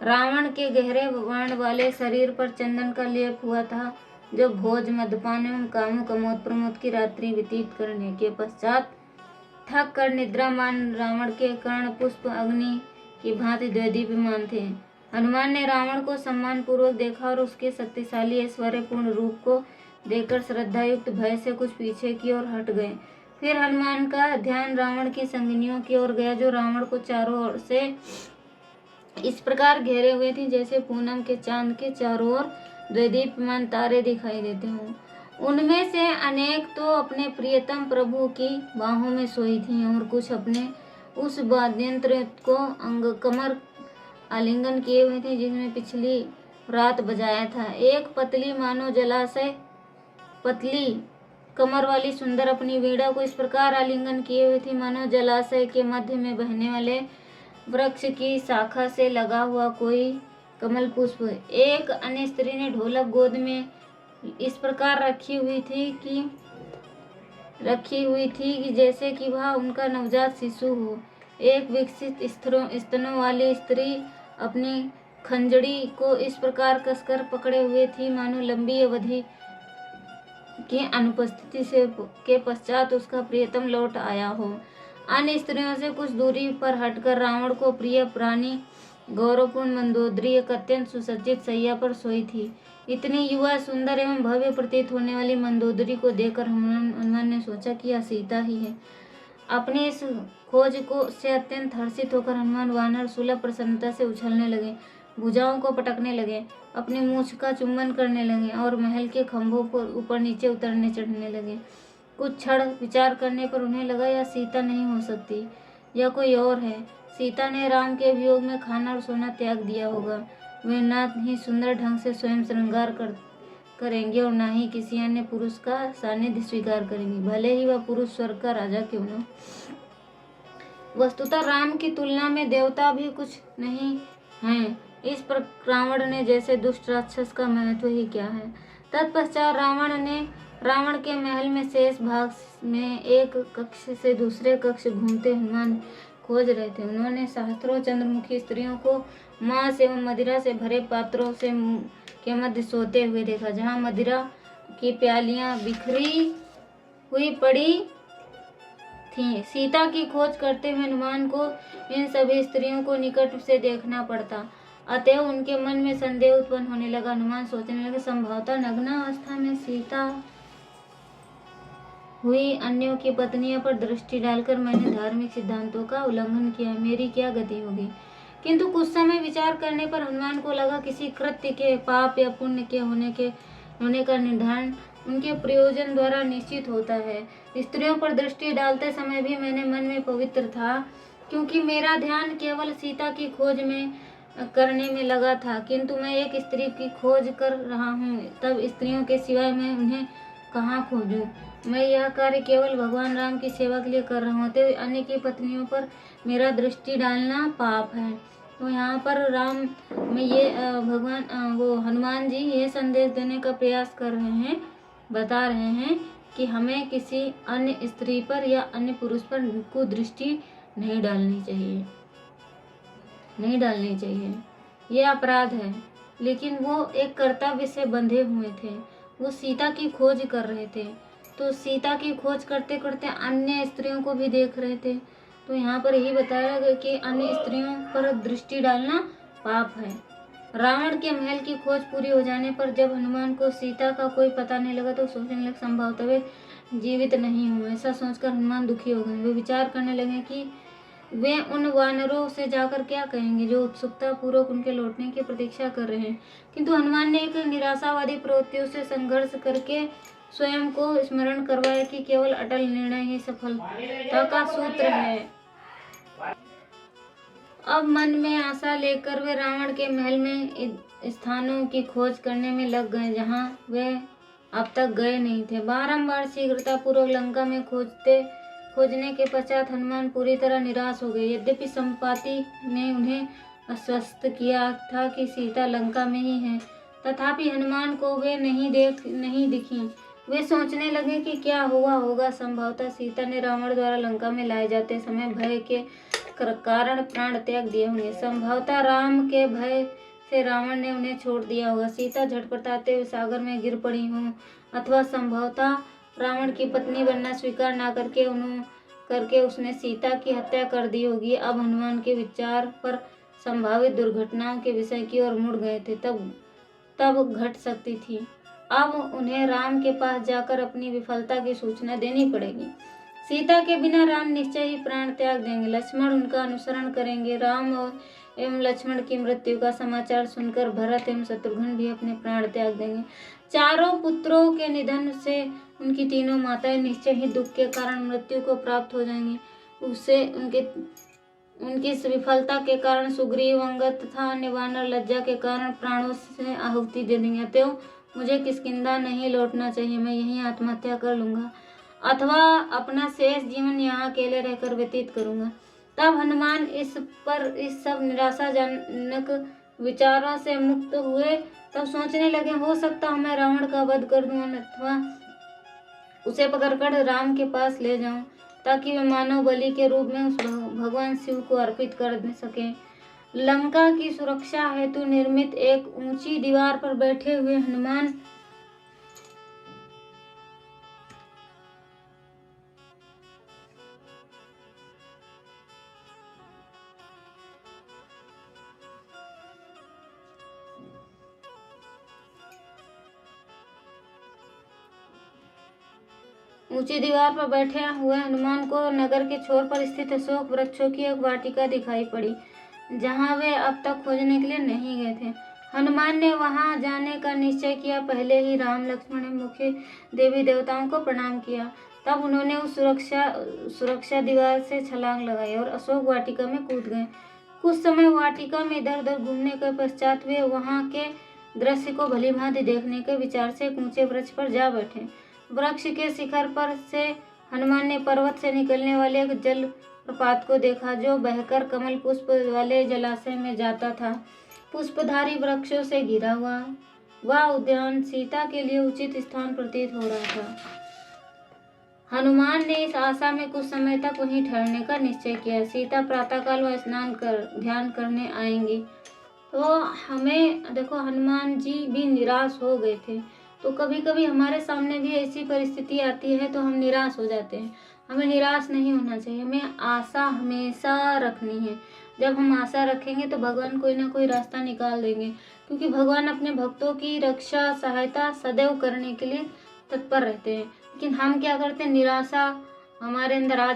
रावण के गहरे वर्ण वाले शरीर पर चंदन का लेप हुआ था, जो भोज, मदपान एवं कामुक अमोद प्रमोद की रात्रि व्यतीत करने के पश्चात थक कर निद्रामान रावण के कर्ण पुष्प अग्नि की भांति द्वैदीप्यमान थे। हनुमान ने रावण को सम्मान पूर्वक देखा और उसके शक्तिशाली ऐश्वर्यपूर्ण रूप को देखकर श्रद्धायुक्त भय से कुछ पीछे की ओर हट गए। फिर हनुमान का ध्यान रावण की संगिनियों की ओर गया, जो रावण को चारों ओर से इस प्रकार घेरे हुए थी जैसे पूनम के चांद के चारों ओर द्विदीप्यमान तारे दिखाई देते हों। उनमें से अनेक तो अपने प्रियतम प्रभु की बाहों में सोई थीं और कुछ अपने उस वाद्यंत्र को कमर आलिंगन किए हुए थे जिसमें पिछली रात बजाया था। एक पतली मानो जलाशय पतली कमर वाली सुंदर अपनी वीणा को इस प्रकार आलिंगन किए हुई थी मानो जलाशय के मध्य में बहने वाले वृक्ष की शाखा से लगा हुआ कोई कमल पुष्प। एक अन्य स्त्री ने ढोलक गोद में इस प्रकार रखी हुई थी कि जैसे कि वह उनका नवजात शिशु हो। एक विकसित स्तनों वाली स्त्री अपनी खंजड़ी को इस प्रकार कसकर पकड़े हुए थी मानो लंबी अवधि की अनुपस्थिति के पश्चात उसका प्रियतम लौट आया हो। अन्य स्त्रियों से कुछ दूरी पर हटकर रावण को प्रिय प्राणी गौरवपूर्ण मंदोदरी एक अत्यंत सुसज्जित शैया पर सोई थी। इतनी युवा सुंदर एवं भव्य प्रतीत होने वाली मंदोदरी को देखकर हनुमान ने सोचा कि यह सीता ही है। अपनी इस खोज को से अत्यंत हर्षित होकर हनुमान वानर सुलभ प्रसन्नता से उछलने लगे, भुजाओं को पटकने लगे, अपनी मूछ का चुम्बन करने लगे और महल के खंभों पर ऊपर नीचे उतरने चढ़ने लगे। कुछ क्षण विचार करने पर उन्हें लगा यह सीता नहीं हो सकती, यह कोई और है। सीता ने राम के वियोग में खाना और सोना त्याग दिया होगा। वे ना ही सुंदर ढंग से स्वयं श्रृंगार करेंगे और ना ही किसी अन्य पुरुष का सानिध्य स्वीकार करेंगे, भले ही वह पुरुष स्वर्ग का राजा क्यों न। वस्तुतः राम की तुलना में देवता भी कुछ नहीं हैं। इस पर रावण ने जैसे दुष्ट राक्षस का महत्व ही क्या है। तत्पश्चात रावण के महल में शेष भाग में एक कक्ष से दूसरे कक्ष घूमते हनुमान खोज रहे थे। उन्होंने सहस्त्रों चंद्रमुखी स्त्रियों को मांस एवं मदिरा से भरे पात्रों के मध्य सोते हुए देखा, जहाँ मदिरा की प्यालियां बिखरी हुई पड़ी थी। सीता की खोज करते हुए हनुमान को इन सभी स्त्रियों को निकट से देखना पड़ता, अतएव उनके मन में संदेह उत्पन्न होने लगा। हनुमान सोचने लगे, संभवतः नग्नावस्था में सीता हुई अन्यों की पत्नियों पर दृष्टि डालकर मैंने धार्मिक सिद्धांतों का उल्लंघन किया, मेरी क्या गति होगी। किंतु कुछ समय विचार करने पर हनुमान को लगा किसी कृत्य के पाप या पुण्य के होने का निर्धारण उनके प्रयोजन द्वारा निश्चित होता है। स्त्रियों पर दृष्टि डालते समय भी मैंने मन में पवित्र था, क्योंकि मेरा ध्यान केवल सीता की खोज में करने में लगा था। किंतु मैं एक स्त्री की खोज कर रहा हूँ, तब स्त्रियों के सिवाय मैं उन्हें कहाँ खोजूं। मैं यह कार्य केवल भगवान राम की सेवा के लिए कर रहा हूँ, तो अन्य की पत्नियों पर मेरा दृष्टि डालना पाप है। तो यहाँ पर राम में ये हनुमान जी ये संदेश देने का प्रयास कर रहे हैं, बता रहे हैं कि हमें किसी अन्य स्त्री पर या अन्य पुरुष पर कुदृष्टि नहीं डालनी चाहिए। ये अपराध है। लेकिन वो एक कर्तव्य से बंधे हुए थे, वो सीता की खोज कर रहे थे, तो सीता की खोज करते करते अन्य स्त्रियों को भी देख रहे थे। तो यहाँ पर यही बताया गया कि अन्य स्त्रियों पर दृष्टि डालना पाप है। रावण के महल की खोज पूरी हो जाने पर जब हनुमान को सीता का कोई पता नहीं लगा तो सोचने लगे संभवतः वे जीवित नहीं हुए। ऐसा सोचकर हनुमान दुखी हो गए। वे विचार करने लगे कि वे उन वानरों से जाकर क्या कहेंगे जो उत्सुकता पूर्वक उनके लौटने की प्रतीक्षा कर रहे हैं। किंतु हनुमान ने एक निराशावादी प्रवृत्तियों से संघर्ष करके स्वयं को स्मरण करवाया कि केवल अटल निर्णय ही सफलता का सूत्र है। अब मन में आशा लेकर वे रावण के महल में स्थानों की खोज करने में लग गए जहां वे अब तक गए नहीं थे। बारंबार शीघ्रता पूर्वक लंका में खोजने के पश्चात हनुमान पूरी तरह निराश हो गए। यद्यपि संपाति ने उन्हें आश्वस्त किया था कि सीता लंका में ही है, तथापि हनुमान को वे नहीं दिखी। वे सोचने लगे कि क्या हुआ होगा। संभवतः सीता ने रावण द्वारा लंका में लाए जाते समय भय के कारण प्राण त्याग दिए होंगे। संभवतः राम के भय से रावण ने उन्हें छोड़ दिया होगा। सीता झटपटाते हुए सागर में गिर पड़ी हों, अथवा संभवतः रावण की पत्नी बनना स्वीकार न करके उसने सीता की हत्या कर दी होगी। अब हनुमान के विचार पर संभावित दुर्घटनाओं के विषय की ओर मुड़ गए थे। तब घट सकती थी। अब उन्हें राम के पास जाकर अपनी विफलता की सूचना देनी पड़ेगी। सीता के बिना राम निश्चय ही प्राण त्याग देंगे। लक्ष्मण उनका अनुसरण करेंगे। राम एवं लक्ष्मण की मृत्यु का समाचार सुनकर भरत एवं शत्रुघ्न भी अपने प्राण त्याग देंगे। चारों पुत्रों के निधन से उनकी तीनों माताएं निश्चय ही दुख के कारण मृत्यु को प्राप्त हो जाएंगी। उससे उनकी इस विफलता के कारण सुग्रीव, अंगद तथा अन्य वानर लज्जा के कारण प्राणों से आहुति दे देंगे। तो मुझे किष्किंधा नहीं लौटना चाहिए, मैं यहीं आत्महत्या कर लूंगा अथवा अपना शेष जीवन यहाँ अकेले रहकर व्यतीत करूंगा। तब हनुमान इस सब निराशाजनक विचारों से मुक्त हुए। तब सोचने लगे, हो सकता है मैं रावण का वध कर दूं अथवा उसे पकड़कर राम के पास ले जाऊं, ताकि वे मानव बलि के रूप में उस भगवान शिव को अर्पित कर सके। लंका की सुरक्षा हेतु निर्मित एक ऊंची दीवार पर बैठे हुए हनुमान ऊंची दीवार पर बैठे हुए हनुमान को नगर के छोर पर स्थित अशोक वृक्षों की एक वाटिका दिखाई पड़ी, जहां वे अब तक खोजने के लिए नहीं गए थे। हनुमान ने वहां जाने का निश्चय किया। पहले ही राम, लक्ष्मण एवं मुख्य देवी देवताओं को प्रणाम किया। तब उन्होंने उस सुरक्षा दीवार से छलांग लगाई और अशोक वाटिका में कूद गए। कुछ समय वाटिका में इधर उधर घूमने के पश्चात वे वहां के दृश्य को भलीभांति देखने के विचार से एक ऊंचे वृक्ष पर जा बैठे। वृक्ष के शिखर पर से हनुमान ने पर्वत से निकलने वाले एक जल प्रपात को देखा, जो बहकर कमल पुष्प वाले जलाशय में जाता था। पुष्पधारी वृक्षों से घिरा हुआ वह उद्यान सीता के लिए उचित स्थान प्रतीत हो रहा था। हनुमान ने इस आशा में कुछ समय तक वहीं ठहरने का निश्चय किया। सीता प्रातःकाल वह स्नान कर ध्यान करने आएंगी। तो हमें देखो, हनुमान जी भी निराश हो गए थे। तो कभी कभी हमारे सामने भी ऐसी परिस्थिति आती है तो हम निराश हो जाते हैं। हमें निराश नहीं होना चाहिए, हमें आशा हमेशा रखनी है। जब हम आशा रखेंगे तो भगवान कोई ना कोई रास्ता निकाल देंगे, क्योंकि भगवान अपने भक्तों की रक्षा सहायता सदैव करने के लिए तत्पर रहते हैं। लेकिन हम क्या करते हैं, निराशा हमारे अंदर आ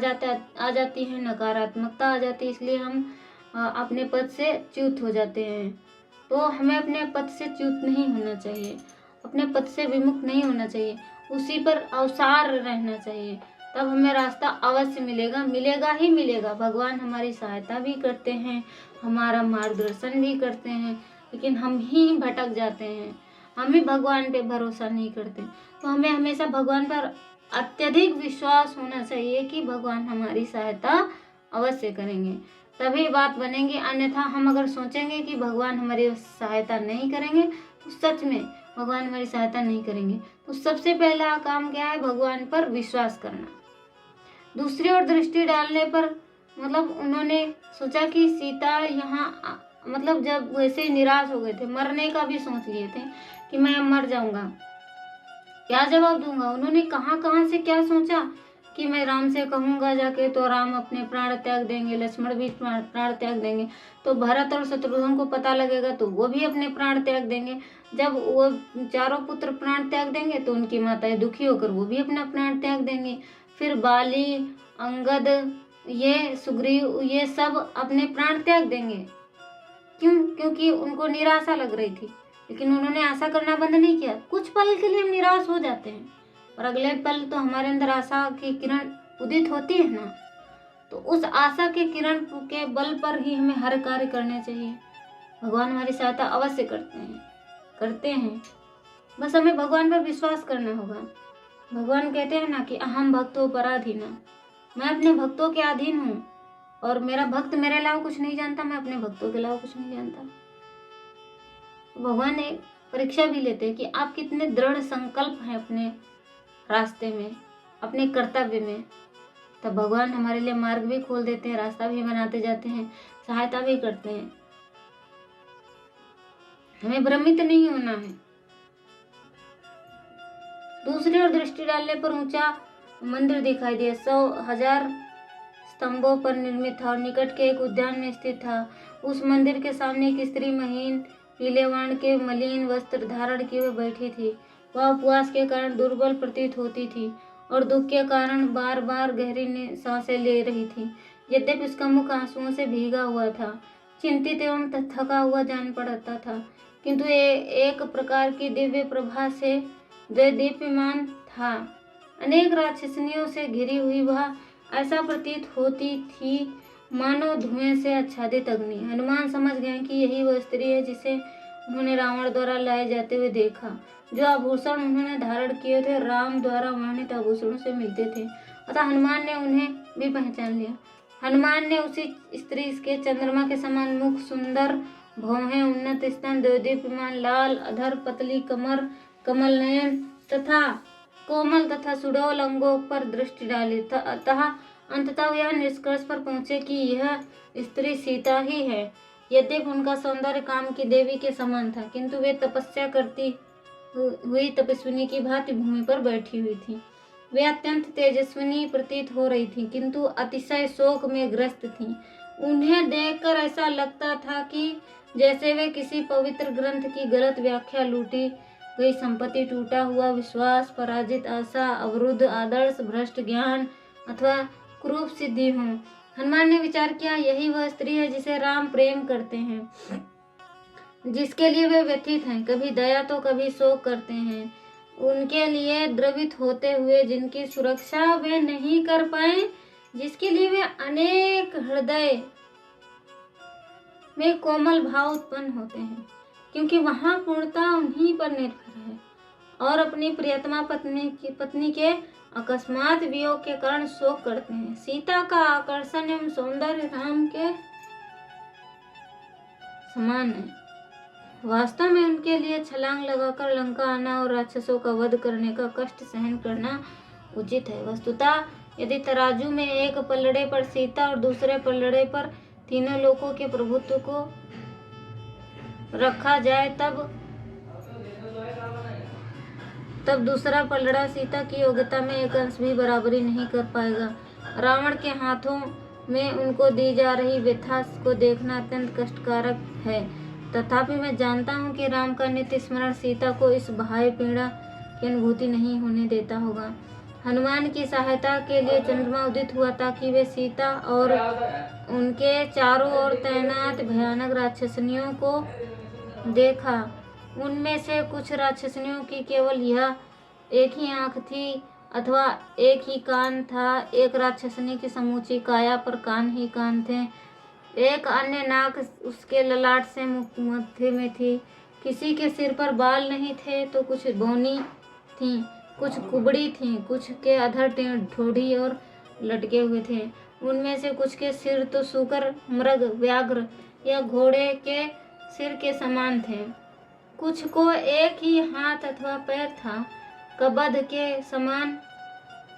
जाती है, नकारात्मकता आ जाती है, इसलिए हम अपने पद से च्युत हो जाते हैं। तो हमें अपने पद से च्युत नहीं होना चाहिए, अपने पद से विमुख नहीं होना चाहिए, उसी पर अवसार रहना चाहिए। तब हमें रास्ता अवश्य मिलेगा ही मिलेगा। भगवान हमारी सहायता भी करते हैं, हमारा मार्गदर्शन भी करते हैं, लेकिन हम ही भटक जाते हैं, हम ही भगवान पे भरोसा नहीं करते। तो हमें हमेशा भगवान पर अत्यधिक विश्वास होना चाहिए कि भगवान हमारी सहायता अवश्य करेंगे, तभी बात बनेगी। अन्यथा हम अगर सोचेंगे कि भगवान हमारी सहायता नहीं करेंगे, तो सच में भगवान हमारी सहायता नहीं करेंगे। तो सबसे पहला काम क्या है, भगवान पर विश्वास करना। दूसरी ओर दृष्टि डालने पर मतलब उन्होंने सोचा कि सीता यहाँ मतलब जब वैसे ही निराश हो गए थे, मरने का भी सोच लिए थे कि मैं मर जाऊंगा, क्या जवाब दूंगा। उन्होंने कहाँ से क्या सोचा कि मैं राम से कहूंगा जाके तो राम अपने प्राण त्याग देंगे, लक्ष्मण भी प्राण त्याग देंगे, तो भरत और शत्रुघ्न को पता लगेगा तो वो भी अपने प्राण त्याग देंगे। जब वो चारों पुत्र प्राण त्याग देंगे तो उनकी माताएं दुखी होकर वो भी अपना प्राण त्याग देंगे। फिर बाली, अंगद, ये सुग्रीव, ये सब अपने प्राण त्याग देंगे। क्योंकि उनको निराशा लग रही थी, लेकिन उन्होंने आशा करना बंद नहीं किया। कुछ पल के लिए हम निराश हो जाते हैं और अगले पल तो हमारे अंदर आशा की किरण उदित होती है ना, तो उस आशा के किरण के बल पर ही हमें हर कार्य करने चाहिए। भगवान हमारी सहायता अवश्य करते हैं। बस हमें भगवान पर विश्वास करना होगा। भगवान कहते हैं ना कि अहम भक्तो पराधीना, मैं अपने भक्तों के अधीन हूँ और मेरा भक्त मेरे अलावा कुछ नहीं जानता, मैं अपने भक्तों के अलावा कुछ नहीं जानता। भगवान एक परीक्षा भी लेते हैं कि आप कितने दृढ़ संकल्प हैं अपने रास्ते में, अपने कर्तव्य में। तब भगवान हमारे लिए मार्ग भी खोल देते हैं, रास्ता भी बनाते जाते हैं, सहायता भी करते हैं। हमें भ्रमित नहीं होना है। दूसरी ओर दृष्टि डालने पर ऊंचा मंदिर दिखाई दिया, 100,000 स्तंभों पर निर्मित था और निकट के एक उद्यान में स्थित था। उस मंदिर के सामने एक स्त्री महीन पीले वर्ण के मलिन वस्त्र धारण किए हुए बैठी थी। वह उपवास के कारण दुर्बल प्रतीत होती थी और दुख के कारण बार बार गहरी सांसें ले रही थी। यद्यपि उसका मुख आंसुओं से भीगा हुआ था, चिंतित एवं थका हुआ जान पड़ता था, किंतु एक प्रकार की दिव्य प्रभा से जो दीप्यमान था। अनेक राक्षसनियों से घिरी हुई वह ऐसा प्रतीत होती थी मानो धुएं से आच्छादित अग्नि। हनुमान समझ गए कि यही वह स्त्री है जिसे उन्होंने रावण द्वारा लाए जाते हुए देखा। जो आभूषण उन्होंने धारण किए थे राम द्वारा वर्णित आभूषणों से मिलते थे, अतः हनुमान ने उन्हें भी पहचान लिया। हनुमान ने उसी स्त्री के चंद्रमा के समान मुख, सुंदर भौहें, उन्नत स्तन, दीप्यमान लाल अधर, पतली कमर, कमल नयन तथा कोमल तथा सुडौल अंगों पर दृष्टि डाली। अतः अंततः यह निष्कर्ष पर पहुंचे कि यह स्त्री सीता ही है। यद्यपि उनका सौंदर्य काम की देवी के समान था, किंतु वे तपस्या करती हुई तपस्विनी की भांति भूमि पर बैठी हुई थी। वे अत्यंत तेजस्विनी प्रतीत हो रही थी, किंतु अतिशय शोक में ग्रस्त थी। उन्हें देखकर ऐसा लगता था कि जैसे वे किसी पवित्र ग्रंथ की गलत व्याख्या, लूटी गई संपत्ति, टूटा हुआ विश्वास, पराजित आशा, अवरुद्ध आदर्श, भ्रष्ट ज्ञान अथवा क्रूप सिद्धि हों। हनुमान ने विचार किया, यही वह स्त्री है जिसे राम प्रेम करते हैं, जिसके लिए वे व्यथित हैं, कभी दया तो कभी शोक करते हैं, उनके लिए द्रवित होते हुए जिनकी सुरक्षा वे नहीं कर पाए, जिसके लिए वे अनेक हृदय में कोमल भाव उत्पन्न होते हैं, क्योंकि वहां पूर्णता उन्हीं पर निर्भर है, और अपनी प्रियतमा पत्नी के अकस्मात वियोग के कारण शोक करते हैं। सीता का आकर्षण एवं सौंदर्य राम के समान है। वास्तव में उनके लिए छलांग लगाकर लंका आना और राक्षसों का वध करने का कष्ट सहन करना उचित है। वस्तुतः यदि तराजू में एक पलड़े पर सीता और दूसरे पलड़े पर तीनों लोकों के प्रभुत्व को रखा जाए, तब दूसरा पलड़ा सीता की योग्यता में एक अंश भी बराबरी नहीं कर पाएगा। रावण के हाथों में उनको दी जा रही व्यथा को देखना अत्यंत कष्टकारक है, तथापि मैं जानता हूँ कि राम का नित्य स्मरण सीता को इस बाह्य पीड़ा की अनुभूति नहीं होने देता होगा। हनुमान की सहायता के लिए चंद्रमा उदित हुआ ताकि वे सीता और उनके चारों ओर तैनात भयानक राक्षसनियों को देखा। उनमें से कुछ राक्षसनियों की केवल यह एक ही आंख थी अथवा एक ही कान था। एक राक्षसनी की समूची काया पर कान ही कान थे। एक अन्य नाक उसके ललाट से मध्य में थी। किसी के सिर पर बाल नहीं थे तो कुछ बौनी थी, कुछ कुबड़ी थी, कुछ के अधर ठोड़ी और लटके हुए थे। उनमें से कुछ के सिर तो सूकर, मृग, व्याघ्र या घोड़े के सिर के समान थे। कुछ को एक ही हाथ अथवा पैर था, कबध के समान।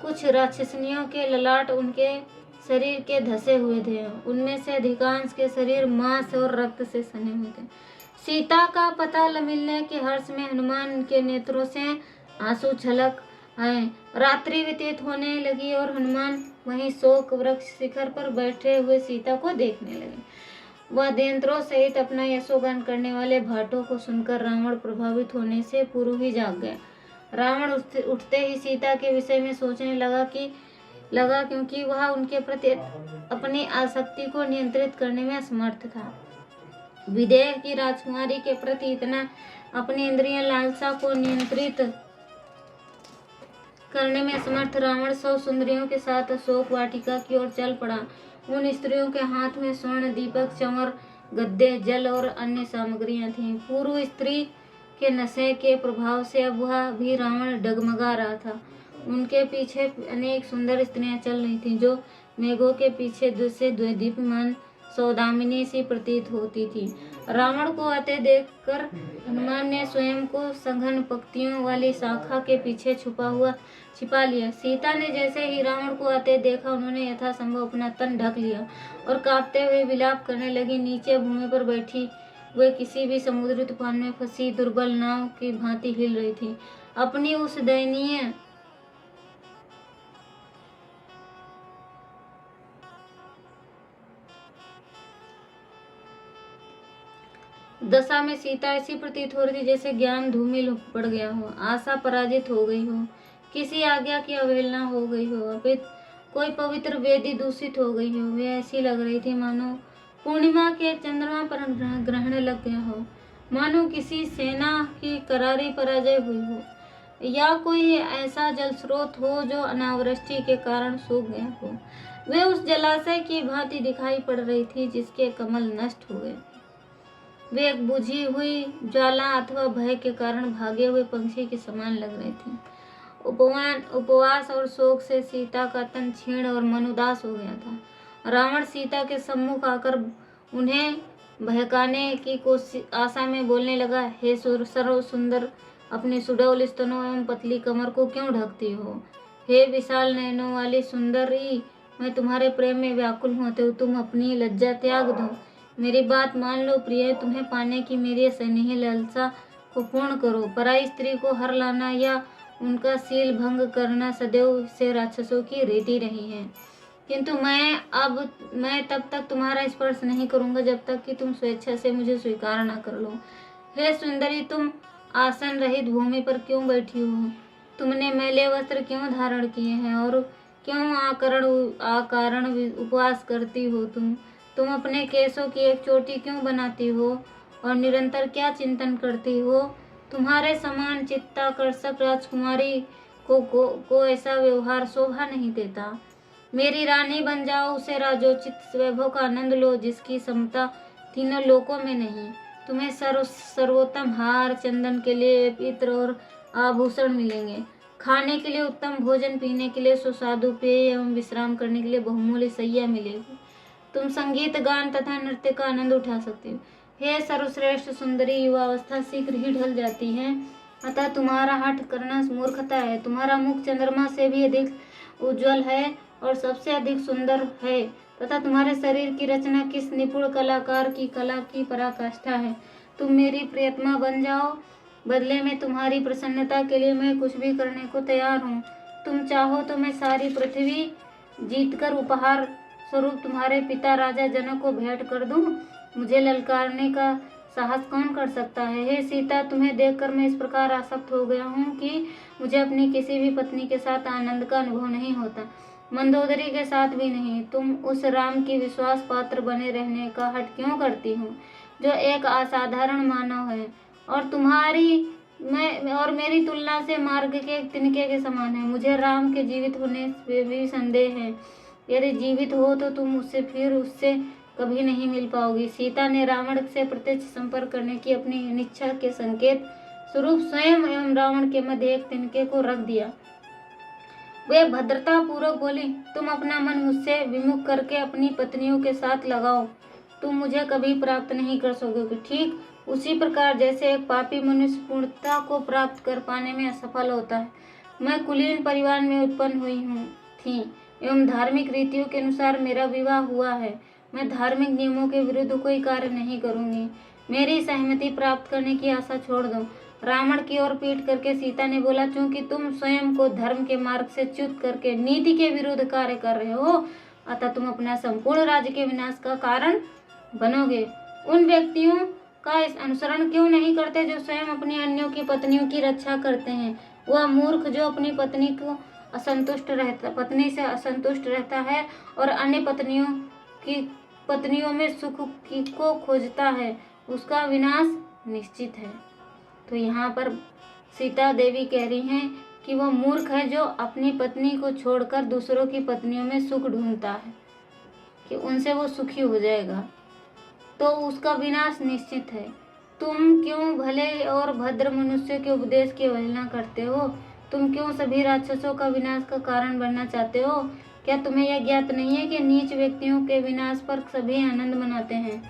कुछ राक्षसनियों के ललाट उनके शरीर के धसे हुए थे। उनमें से अधिकांश के शरीर मांस और रक्त से सने हुए थे। सीता का पता मिलने के हर्ष में हनुमान के नेत्रों से आंसू छलक आए। रात्रि व्यतीत होने लगी और हनुमान वहीं शोक वृक्ष शिखर पर बैठे हुए सीता को देखने लगे। वह देवताओं सहित अपना यशोगान करने वाले भाटों को सुनकर रावण प्रभावित होने से पूर्व ही जाग गया। रावण उठते ही सीता के विषय में सोचने लगा क्योंकि वह उनके प्रति अपनी आसक्ति को नियंत्रित करने में असमर्थ था। विदेह की राजकुमारी के प्रति इतना अपनी इंद्रिय लालसा को नियंत्रित करने में असमर्थ रावण 100 सुंदरियों के साथ अशोक वाटिका की ओर चल पड़ा। उन स्त्रियों के हाथ में स्वर्ण दीपक, चंवर, गद्दे, जल और अन्य सामग्रियां थीं। पूर्व स्त्री के नशे के प्रभाव से अब वह भी रावण डगमगा रहा था। उनके पीछे अनेक सुंदर स्त्रियां चल रही थीं, जो मेघों के पीछे से दीप्यमान सौदामिनी सी प्रतीत होती थी। रावण को आते देखकर हनुमान ने स्वयं को सघन पंक्तियों वाली शाखा के पीछे छिपा लिया। सीता ने जैसे ही रावण को आते देखा, उन्होंने यथासंभव अपना तन ढक लिया और कांपते हुए विलाप करने लगी। नीचे भूमि पर बैठी वे किसी भी समुद्री तूफान में फंसी दुर्बल नाव की भांति हिल रही थी। अपनी उस दयनीय दशा में सीता ऐसी प्रतीत हो रही थी जैसे ज्ञान धूमिल पड़ गया हो, आशा पराजित हो गई हो, किसी आज्ञा की अवहेलना हो गई हो, कोई पवित्र वेदी दूषित हो गई हो। वे ऐसी लग रही थी मानो पूर्णिमा के चंद्रमा पर ग्रहण लग गया हो, मानो किसी सेना की करारी पराजय हुई हो, या कोई ऐसा जल स्रोत हो जो अनावृष्टि के कारण सूख गया हो। वे उस जलाशय की भांति दिखाई पड़ रही थी जिसके कमल नष्ट हो गए। वे एक बुझी हुई ज्वाला अथवा भय के कारण भागे हुए पंछी के समान लग रही थी। उपवास और शोक से सीता का तन क्षीण और मन उदास हो गया था। रावण सीता के सम्मुख आकर उन्हें बहकाने की आशा में बोलने लगा, हे सर्व सुंदर, अपने सुडौल स्तनों एवं पतली कमर को क्यों ढकती हो? हे विशाल नयनों वाली सुंदरी, मैं तुम्हारे प्रेम में व्याकुल हूँ, तो तुम अपनी लज्जा त्याग दो। मेरी बात मान लो प्रिय, तुम्हें पाने की मेरी स्नेही लालसा को पूर्ण करो। पराई स्त्री को हर लाना या उनका शील भंग करना सदैव से राक्षसों की रीति रही है, किंतु मैं तब तक तुम्हारा स्पर्श नहीं करूंगा जब तक कि तुम स्वेच्छा से मुझे स्वीकार न कर लो। हे सुंदरी, तुम आसन रहित भूमि पर क्यों बैठी हो? तुमने मैले वस्त्र क्यों धारण किए हैं और क्यों आकारण उपवास करती हो? तुम अपने केशों की एक चोटी क्यों बनाती हो और निरंतर क्या चिंतन करती हो? तुम्हारे समान चित्ताकर्षक राजकुमारी को ऐसा व्यवहार शोभा नहीं देता। मेरी रानी बन जाओ, उसे राजोचित वैभव का आनंद लो जिसकी समता तीनों लोकों में नहीं। तुम्हें सर्वोत्तम हार, चंदन के लिए इत्र और आभूषण मिलेंगे, खाने के लिए उत्तम भोजन, पीने के लिए सुस्वादु पेय एवं विश्राम करने के लिए बहुमूल्य शैया मिलेगी। तुम संगीत, गान तथा नृत्य का आनंद उठा सकती हो। हे सर्वश्रेष्ठ सुंदरी, युवावस्था शीघ्र ही ढल जाती है, अतः तुम्हारा हठ करना मूर्खता है। तुम्हारा मुख चंद्रमा से भी अधिक उज्जवल है और सबसे अधिक सुंदर है, तथा तुम्हारे शरीर की रचना किस निपुण कलाकार की कला की पराकाष्ठा है। तुम मेरी प्रियतमा बन जाओ, बदले में तुम्हारी प्रसन्नता के लिए मैं कुछ भी करने को तैयार हूँ। तुम चाहो तो मैं सारी पृथ्वी जीतकर उपहार स्वरूप तुम्हारे पिता राजा जनक को भेंट कर दूं। मुझे ललकारने का साहस कौन कर सकता है? हे सीता, तुम्हें देखकर मैं इस प्रकार आसक्त हो गया हूँ कि मुझे अपनी किसी भी पत्नी के साथ आनंद का अनुभव नहीं होता, मंदोदरी के साथ भी नहीं। तुम उस राम की विश्वास पात्र बने रहने का हठ क्यों करती हो जो एक असाधारण मानव है और मेरी तुलना से मार्ग के एक तिनके के समान है? मुझे राम के जीवित होने से भी संदेह है। यदि जीवित हो तो तुम उससे कभी नहीं मिल पाओगी। सीता ने रावण से प्रत्यक्ष संपर्क करने की अपनी अनिच्छा के संकेत स्वरूप स्वयं एवं रावण के मध्य एक तिनके को रख दिया। वे भद्रता पूर्वक बोली, तुम अपना मन मुझसे विमुख करके अपनी पत्नियों के साथ लगाओ, तुम मुझे कभी प्राप्त नहीं कर सकोगे। ठीक उसी प्रकार जैसे एक पापी मनुष्य पूर्णता को प्राप्त कर पाने में असफल होता है। मैं कुलीन परिवार में उत्पन्न हुई थी एवं धार्मिक रीतियों के अनुसार मेरा विवाह हुआ है। मैं धार्मिक नियमों के विरुद्ध कोई कार्य नहीं करूंगी। मेरी सहमति प्राप्त करने की आशा छोड़ दो। रावण की ओर पीट करके सीता ने बोला, चूंकि तुम स्वयं को धर्म के मार्ग से च्युत करके नीति के विरुद्ध कार्य कर रहे हो, अतः तुम अपना संपूर्ण राज्य के विनाश का कारण बनोगे। उन व्यक्तियों का इस अनुसरण क्यों नहीं करते जो स्वयं अपनी अन्यों की पत्नियों की रक्षा करते हैं? वह मूर्ख जो अपनी पत्नी से असंतुष्ट रहता है और अन्य पत्नियों में सुख को खोजता है, उसका विनाश निश्चित है। तो यहाँ पर सीता देवी कह रही हैं कि वह मूर्ख है जो अपनी पत्नी को छोड़कर दूसरों की पत्नियों में सुख ढूंढता है कि उनसे वो सुखी हो जाएगा, तो उसका विनाश निश्चित है। तुम क्यों भले और भद्र मनुष्य के उपदेश की अवहेलना करते हो? तुम क्यों सभी राक्षसों का विनाश का कारण बनना चाहते हो? क्या तुम्हें यह ज्ञात नहीं है कि नीच व्यक्तियों के विनाश पर सभी आनंद मनाते हैं?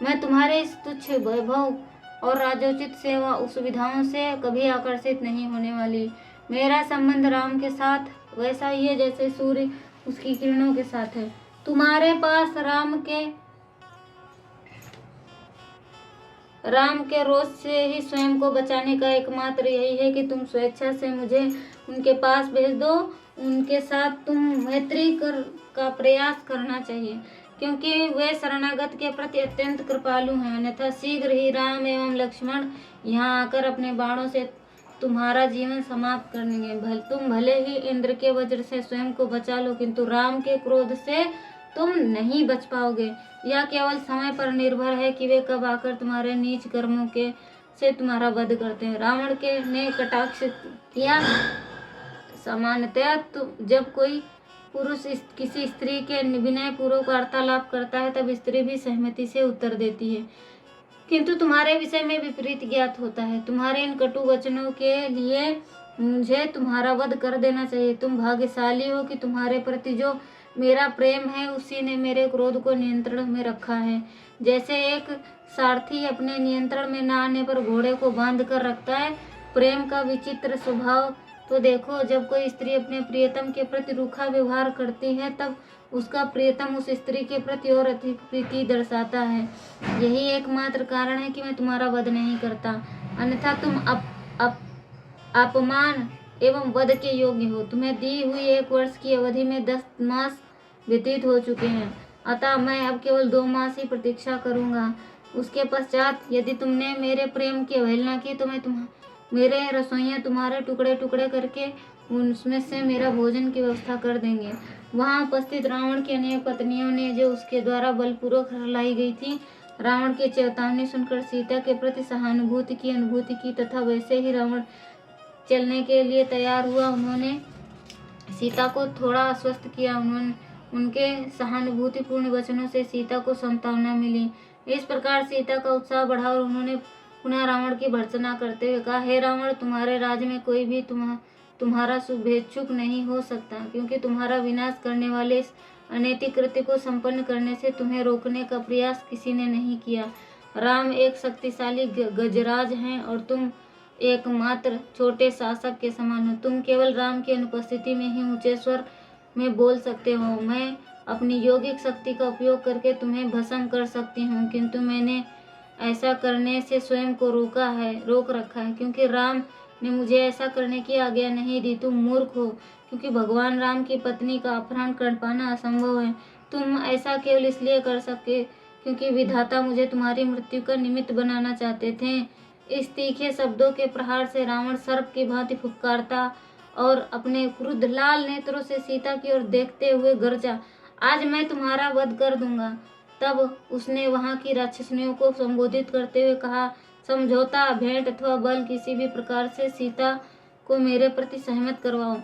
मैं तुम्हारे इस तुच्छ वैभव और राजोचित सेवा सुविधाओं से कभी आकर्षित नहीं होने वाली। मेरा संबंध राम के साथ वैसा ही है जैसे सूर्य उसकी किरणों के साथ है। तुम्हारे पास राम के रोष से ही स्वयं को बचाने का एकमात्र यही है कि तुम स्वेच्छा से मुझे उनके पास भेज दो। उनके साथ तुम मैत्री का प्रयास करना चाहिए, क्योंकि वे शरणागत के प्रति अत्यंत कृपालु हैं। अन्यथा शीघ्र ही राम एवं लक्ष्मण यहाँ आकर अपने बाणों से तुम्हारा जीवन समाप्त कर देंगे। तुम भले ही इंद्र के वज्र से स्वयं को बचा लो, किंतु राम के क्रोध से तुम नहीं बच पाओगे। यह केवल समय पर निर्भर है कि वे कब आकर तुम्हारे नीच कर्मों के से तुम्हारा वध करते हैं। रावण के ने कटाक्ष किया। सामान्यतः जब कोई पुरुष किसी स्त्री के विनय पूर्वक वार्तालाप करता है तब स्त्री भी सहमति से उत्तर देती है, किंतु तुम्हारे विषय में विपरीत ज्ञात होता है। तुम्हारे इन कटु वचनों के लिए मुझे तुम्हारा वध कर देना चाहिए। तुम भाग्यशाली हो कि तुम्हारे प्रति जो मेरा प्रेम है उसी ने मेरे क्रोध को नियंत्रण में रखा है। जैसे एक सारथी अपने नियंत्रण में न आने पर घोड़े को बांध कर रखता है, प्रेम का विचित्र स्वभाव तो देखो। जब कोई स्त्री अपने प्रियतम के प्रति रूखा व्यवहार करती है तब उसका प्रियतम उस स्त्री के प्रति और अधिक प्रीति दर्शाता है। यही एकमात्र कारण है कि मैं तुम्हारा वध नहीं करता, अन्यथा तुम अपमान एवं वध के योग्य हो। तुम्हें दी हुई 1 वर्ष की अवधि में 10 मास व्यतीत हो चुके हैं, अतः मैं अब केवल 2 मास ही प्रतीक्षा करूंगा। उसके पश्चात यदि तुमने मेरे प्रेम की अवहेलना की तो मेरे रसोइया तुम्हारे टुकड़े टुकड़े करके उसमें से मेरा भोजन की व्यवस्था कर देंगे। वहां उपस्थित रावण की अनेक पत्नियों ने जो उसके द्वारा बलपूर्वक हरलाई गई थी, रावण की चेतावनी सुनकर सीता के प्रति सहानुभूति की अनुभूति की तथा वैसे ही रावण चलने के लिए तैयार हुआ। उन्होंने सीता को थोड़ा आश्वस्त किया। उनके सहानुभूतिपूर्ण वचनों से सीता को सांत्वना मिली। इस प्रकार सीता का उत्साह बढ़ा और उन्होंने पुनः रावण की भर्त्सना करते हुए कहा, हे रावण, तुम्हारे राज्य में कोई भी तुम्हारा शुभेच्छुक नहीं हो सकता, क्योंकि तुम्हारा विनाश करने वाले इस अनैतिक कृत्य को संपन्न करने से तुम्हें रोकने का प्रयास किसी ने नहीं किया। राम एक शक्तिशाली गजराज हैं और तुम एकमात्र छोटे शासक के समान हो। तुम केवल राम की अनुपस्थिति में ही ऊंचे स्वर में बोल सकते हो। मैं अपनी यौगिक शक्ति का उपयोग करके तुम्हें भस्म कर सकती हूँ, किंतु मैंने ऐसा करने से स्वयं को रोक रखा है, क्योंकि राम ने मुझे ऐसा करने की आज्ञा नहीं दी। तुम मूर्ख हो, क्योंकि भगवान राम की पत्नी का अपहरण कर पाना असंभव है। तुम ऐसा केवल इसलिए कर सके क्योंकि विधाता मुझे तुम्हारी मृत्यु का निमित्त बनाना चाहते थे। इस तीखे शब्दों के प्रहार से रावण सर्प की भांति फुफकारता और अपने क्रुद्ध लाल नेत्रों से सीता की ओर देखते हुए गरजा, आज मैं तुम्हारा वध कर दूंगा। तब उसने वहां की राक्षसनियों को संबोधित करते हुए कहा, समझौता, भेंट अथवा बल किसी भी प्रकार से सीता को मेरे प्रति सहमत करवाओ।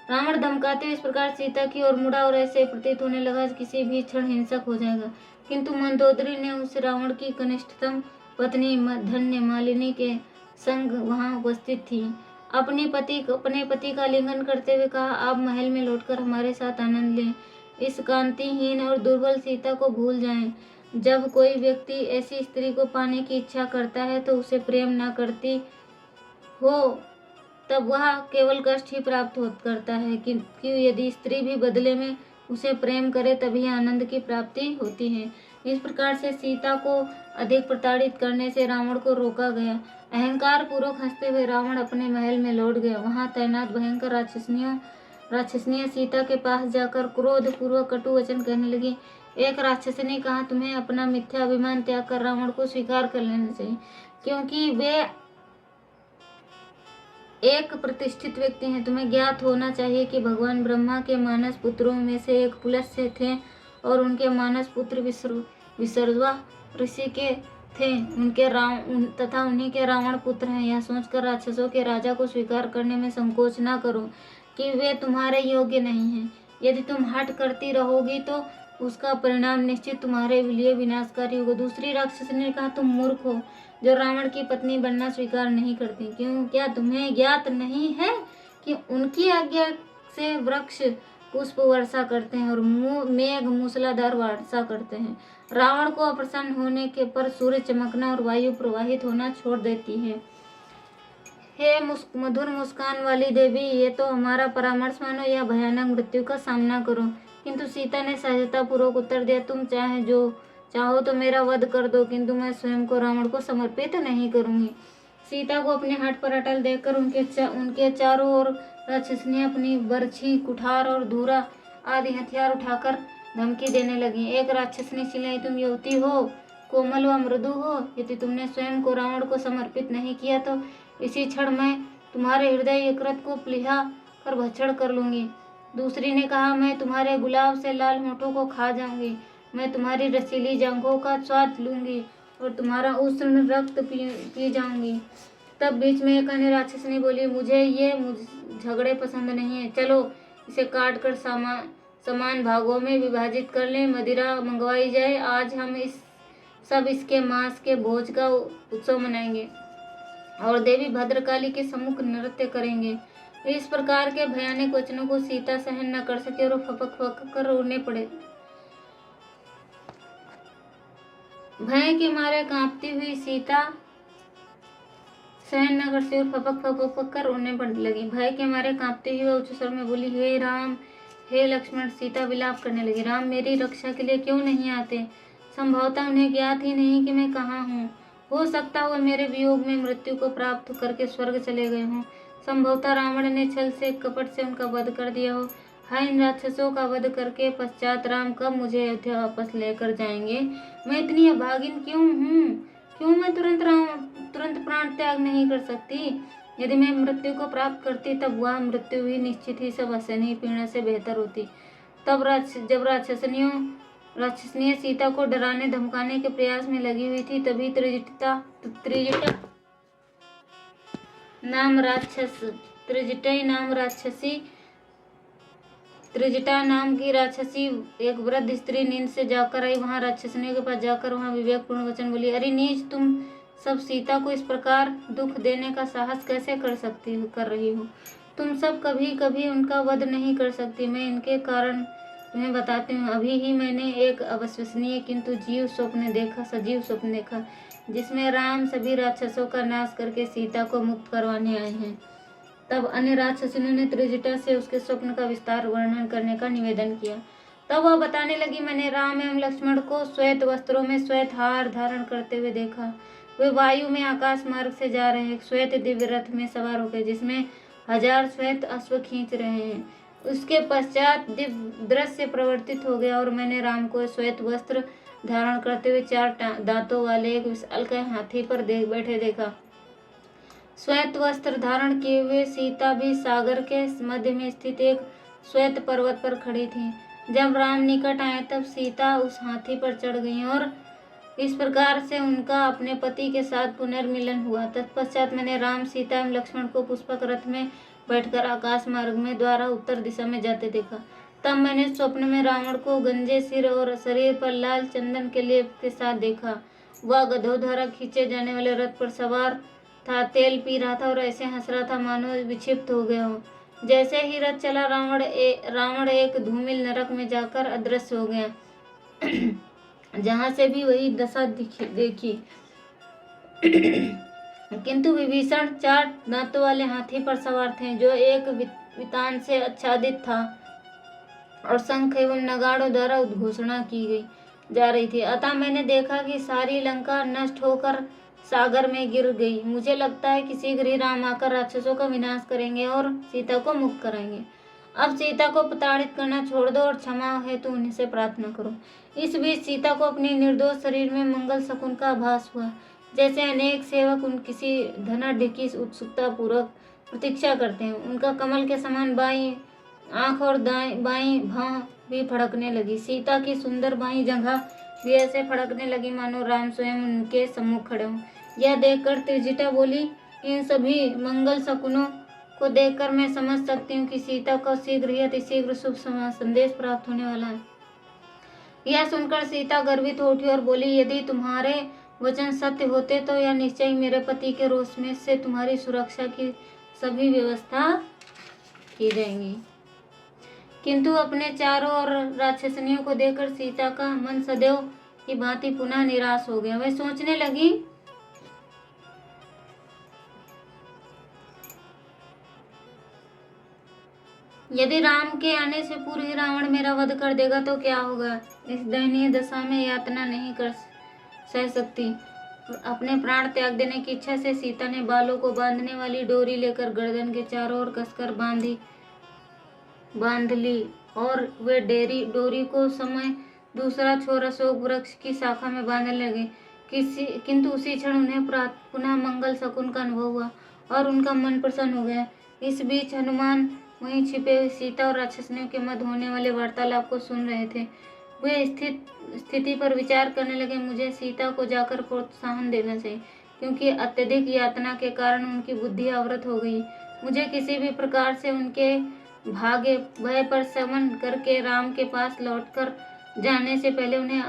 रावण धमकाते हुए इस प्रकार सीता की ओर मुड़ा और ऐसे प्रतीत होने लगा किसी भी क्षण हिंसक हो जाएगा, किंतु मंदोदरी ने उस रावण की कनिष्ठतम पत्नी धन्य मालिनी के संग वहां उपस्थित थी। अपने पति का आलिंगन करते हुए कहा, आप महल में लौटकर हमारे साथ आनंद लें। इस कांतिहीन और दुर्बल सीता को भूल जाएं। जब कोई व्यक्ति ऐसी स्त्री को पाने की इच्छा करता है तो उसे प्रेम न करती हो तब वह केवल कष्ट ही प्राप्त करता है, क्योंकि यदि स्त्री भी बदले में उसे प्रेम करे तभी आनंद की प्राप्ति होती है। इस प्रकार से सीता को अधिक प्रताड़ित करने से रावण को रोका गया। अहंकार पूर्वक हंसते हुए रावण अपने महल में लौट गया। वहां तैनात भयंकर राक्षसनियां सीता के पास जाकर क्रोध पूर्वक कटु वचन कहने लगी। एक राक्षस ने कहा, तुम्हें अपना मिथ्या अभिमान त्याग कर रावण को स्वीकार कर लेना चाहिए, क्योंकि वे एक प्रतिष्ठित व्यक्ति हैं। तुम्हें ज्ञात होना चाहिए कि भगवान ब्रह्मा के मानस पुत्रों में से एक पुलस्त्य थे और उनके मानस पुत्र विसर्वा ऋषि के थे। तथा उन्हीं के रावण पुत्र हैं। यह सोचकर राक्षसों के राजा को स्वीकार करने में संकोच न करो कि वे तुम्हारे योग्य नहीं हैं। यदि तुम हठ करती रहोगी तो उसका परिणाम निश्चित तुम्हारे लिए विनाशकारी होगा। दूसरी राक्षस ने कहा, तुम मूर्ख हो जो रावण की पत्नी बनना स्वीकार नहीं करती। क्यों, क्या तुम्हें ज्ञात नहीं है कि उनकी आज्ञा से वृक्ष पुष्प वर्षा करते हैं और मेघ मूसलाधार वर्षा करते हैं। रावण को अप्रसन्न होने के पर सूर्य चमकना और वायु प्रवाहित होना छोड़ देती है। हे मधुर मुस्कान वाली देवी, ये तो हमारा परामर्श मानो या भयानक मृत्यु का सामना करो। किंतु सीता ने सहजता पूर्वक उत्तर दिया, तुम चाहो तो मेरा वध कर दो, किंतु मैं स्वयं को रावण को समर्पित नहीं करूंगी। सीता को अपने हट पर अटल देखकर उनके चारों ओर राक्षसनियां अपनी बरछी, कुठार और धूरा आदि हथियार उठाकर धमकी देने लगी। एक राक्षस ने चिल्लाई, तुम युवती हो, कोमल व मृदु हो, यदि तुमने स्वयं को रावण को समर्पित नहीं किया तो इसी क्षण मैं तुम्हारे हृदय यकृत को प्लीहा कर भक्षण कर लूंगी। दूसरी ने कहा, मैं तुम्हारे गुलाब से लाल होठों को खा जाऊंगी, मैं तुम्हारी रसीली जांघों का स्वाद लूंगी और तुम्हारा उष्ण रक्त पी जाऊंगी। तब बीच में एक अन्य राक्षसनी बोली, मुझे ये झगड़े पसंद नहीं है, चलो इसे काट कर समान भागों में विभाजित कर लें, मदिरा मंगवाई जाए, आज हम इसके मांस के भोज का उत्सव मनाएंगे और देवी भद्रकाली के सम्मुख नृत्य करेंगे। इस प्रकार के भयानक वचनों को सीता सहन न कर सके और फपक फपक कर रोने पड़े। भय के मारे कांपती हुई सीता सहन न कर सके और फपक फपक कर रोने पड़ने लगी। भय के मारे कांपते हुए उच्च स्वर में बोली, हे राम, हे लक्ष्मण। सीता विलाप करने लगी, राम मेरी रक्षा के लिए क्यों नहीं आते? संभवतः उन्हें ज्ञात ही नहीं कि मैं कहाँ हूँ। हो सकता है मेरे वियोग में मृत्यु को प्राप्त करके स्वर्ग चले गए हों। संभवतः रावण ने छल से कपट से उनका वध कर दिया हो। हाय, इन राक्षसों का वध करके पश्चात राम कब मुझे अयोध्या वापस लेकर जाएंगे? मैं इतनी अभागिन क्यों हूँ? क्यों मैं तुरंत प्राण त्याग नहीं कर सकती? यदि मैं मृत्यु को प्राप्त करती तब वह मृत्यु भी निश्चित ही सब असहनीय पीड़ा से बेहतर होती। तब जब राक्षसनिय सीता को डराने धमकाने के प्रयास में लगी हुई थी, तभी त्रिजटा नाम की राक्षसी एक वृद्ध स्त्री नींद से जाकर आई। वहां राक्षसनियों के पास जाकर वहां विवेकपूर्ण वचन बोली, अरे नीच, तुम सब सीता को इस प्रकार दुख देने का साहस कैसे कर रही हो? तुम सब कभी कभी उनका वध नहीं कर सकती। मैं इनके कारण तुम्हें बताती हूँ। अभी ही मैंने एक अविश्वसनीय किंतु सजीव स्वप्न देखा, जिसमें राम सभी राक्षसों का नाश करके सीता को मुक्त करवाने आए हैं। तब अन्य राक्षसों ने त्रिजटा से उसके स्वप्न का विस्तार वर्णन करने का निवेदन किया। तब वह बताने लगी, मैंने राम एवं लक्ष्मण को श्वेत वस्त्रों में श्वेत हार धारण करते हुए देखा। वे वायु में आकाश मार्ग से जा रहे हैं, एक श्वेत दिव्य रथ में सवार होकर, जिसमें 1000 श्वेत अश्व खींच रहे हैं। उसके पश्चात दिव्य दृश्य प्रवर्तित हो गया और मैंने राम को श्वेत वस्त्र धारण करते हुए 4 दांतों वाले एक विशालकाय हाथी पर बैठे देखा। श्वेत वस्त्र धारण किए हुए सीता भी सागर के मध्य में स्थित एक श्वेत पर्वत पर खड़ी थी। जब राम निकट आए तब सीता उस हाथी पर चढ़ गई और इस प्रकार से उनका अपने पति के साथ पुनर्मिलन हुआ। तत्पश्चात मैंने राम, सीता एवं लक्ष्मण को पुष्पक रथ में बैठकर आकाश मार्ग में द्वारा उत्तर दिशा में जाते देखा। तब मैंने स्वप्न में रावण को गंजे सिर और शरीर पर लाल चंदन के लेप के साथ देखा। वह गधों द्वारा खींचे जाने वाले रथ पर सवार था, तेल पी रहा था और ऐसे हंस रहा था मानो विक्षिप्त हो गया हो। जैसे ही रथ चला, रावण एक धूमिल नरक में जाकर अदृश्य हो गया, जहां से भी वही दशा देखी। किंतु विभीषण 4 दांतों वाले हाथी पर सवार थे, जो एक वितान से आच्छादित था और शंख एवं नगाड़ों द्वारा उद्घोषणा की गई जा रही थी। अतः मैंने देखा कि सारी लंका नष्ट होकर सागर में गिर गई। मुझे लगता है कि शीघ्र ही राम आकर राक्षसों का विनाश करेंगे और सीता को मुक्त कराएंगे। अब सीता को प्रताड़ित करना छोड़ दो और क्षमा हेतु उनसे प्रार्थना करो। इस बीच सीता को अपनी निर्दोष शरीर में मंगल शकुन का आभास हुआ, जैसे अनेक सेवक किसी धनाढ्य की उत्सुकता पूर्वक प्रतीक्षा करते हैं। उनका कमल के समान बाईं आंख और बाईं भौं भी फड़कने लगी। सीता की सुंदर बाईं जंघा भी ऐसे फड़कने लगी मानो राम स्वयं उनके सम्मुख खड़े हों। यह देखकर त्रिजटा बोली, इन सभी मंगल शकुनों को देखकर मैं समझ सकती हूँ कि सीता को शीघ्र ही अतिशीघ्र शुभ संदेश प्राप्त होने वाला है। यह सुनकर सीता गर्वित हो उठी और बोली, यदि तुम्हारे वचन सत्य होते तो यह निश्चय मेरे पति के रोष में से तुम्हारी सुरक्षा की सभी व्यवस्था की जाएंगी। किंतु अपने चारों ओर राक्षसनियों को देखकर सीता का मन सदैव की भांति पुनः निराश हो गया। वह सोचने लगी, यदि राम के आने से पूर्व ही रावण मेरा वध कर देगा तो क्या होगा? इस दयनीय दशा में यातना नहीं कर सह सकती। अपने प्राण त्याग देने की इच्छा से सीता ने बालों को बांधने वाली डोरी लेकर गर्दन के चारों ओर कसकर बांध ली और वे डोरी को समय दूसरा छोर अशोक वृक्ष की शाखा में बांधने लगे। किंतु उसी क्षण उन्हें पुनः मंगल शकुन का अनुभव हुआ और उनका मन प्रसन्न हो गया। इस बीच हनुमान वहीं छिपे हुए सीता और राक्षसनियों के मध्य होने वाले वार्तालाप को सुन रहे थे। वे स्थिति पर विचार करने लगे, मुझे सीता को जाकर प्रोत्साहन देना चाहिए, क्योंकि अत्यधिक यातना के कारण उनकी बुद्धि आवृत हो गई। मुझे किसी भी प्रकार से उनके भागे भय पर शमन करके राम के पास लौटकर जाने से पहले उन्हें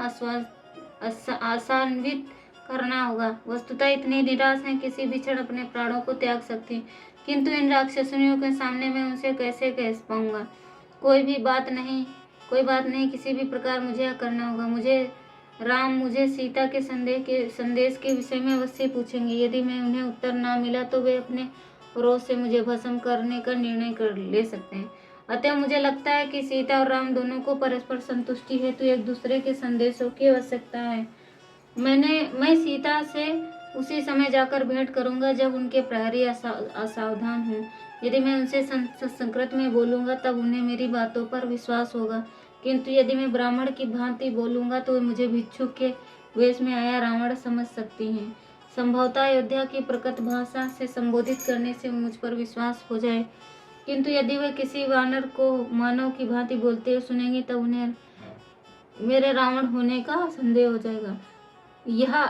आशान्वित करना होगा। वस्तुतः इतनी निराश है, किसी भी क्षण अपने प्राणों को त्याग सकती, किंतु इन राक्षसनियों के सामने मैं उनसे कैसे कह पाऊंगा। कोई बात नहीं, किसी भी प्रकार मुझे यह करना होगा। मुझे सीता के संदेश के विषय में अवश्य पूछेंगे। यदि मैं उन्हें उत्तर ना मिला तो वे अपने क्रोध से मुझे भस्म करने का निर्णय कर ले सकते हैं। अतः मुझे लगता है कि सीता और राम दोनों को परस्पर संतुष्टि हेतु एक दूसरे के संदेशों की आवश्यकता है। मैं सीता से उसी समय जाकर भेंट करूंगा जब उनके प्रहरी असावधान हों। यदि मैं उनसे संस्कृत में बोलूंगा तब उन्हें मेरी बातों पर विश्वास होगा, किंतु यदि मैं ब्राह्मण की भांति बोलूंगा तो मुझे भिक्षुक के वेश में आया रावण समझ सकती हैं। संभवतः अयोध्या की प्रकट भाषा से संबोधित करने से मुझ पर विश्वास हो जाए, किंतु यदि वे किसी वानर को मानव की भांति बोलते हुए सुनेंगे तब उन्हें मेरे रावण होने का संदेह हो जाएगा। यह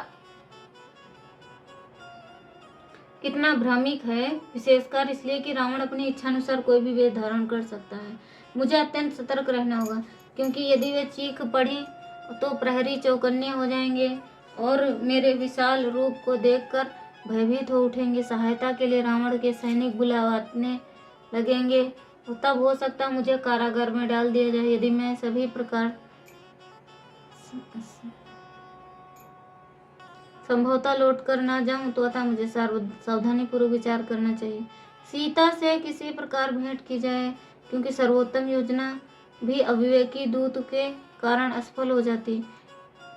कितना भ्रामिक है, विशेषकर इसलिए कि रावण अपनी इच्छानुसार कोई भी वेश धारण कर सकता है। मुझे अत्यंत सतर्क रहना होगा, क्योंकि यदि वे चीख पड़ी तो प्रहरी चौकन्ने हो जाएंगे और मेरे विशाल रूप को देखकर भयभीत हो उठेंगे। सहायता के लिए रावण के सैनिक बुलाने लगेंगे, तो तब हो सकता मुझे कारागार में डाल दिया जाए। यदि मैं सभी प्रकार संभवतः लौट कर ना जाऊं तो अतः मुझे सावधानी पूर्वक विचार करना चाहिए। सीता से किसी प्रकार भेंट की जाए, क्योंकि सर्वोत्तम योजना भी अविवेकी दूत के कारण असफल हो जाती।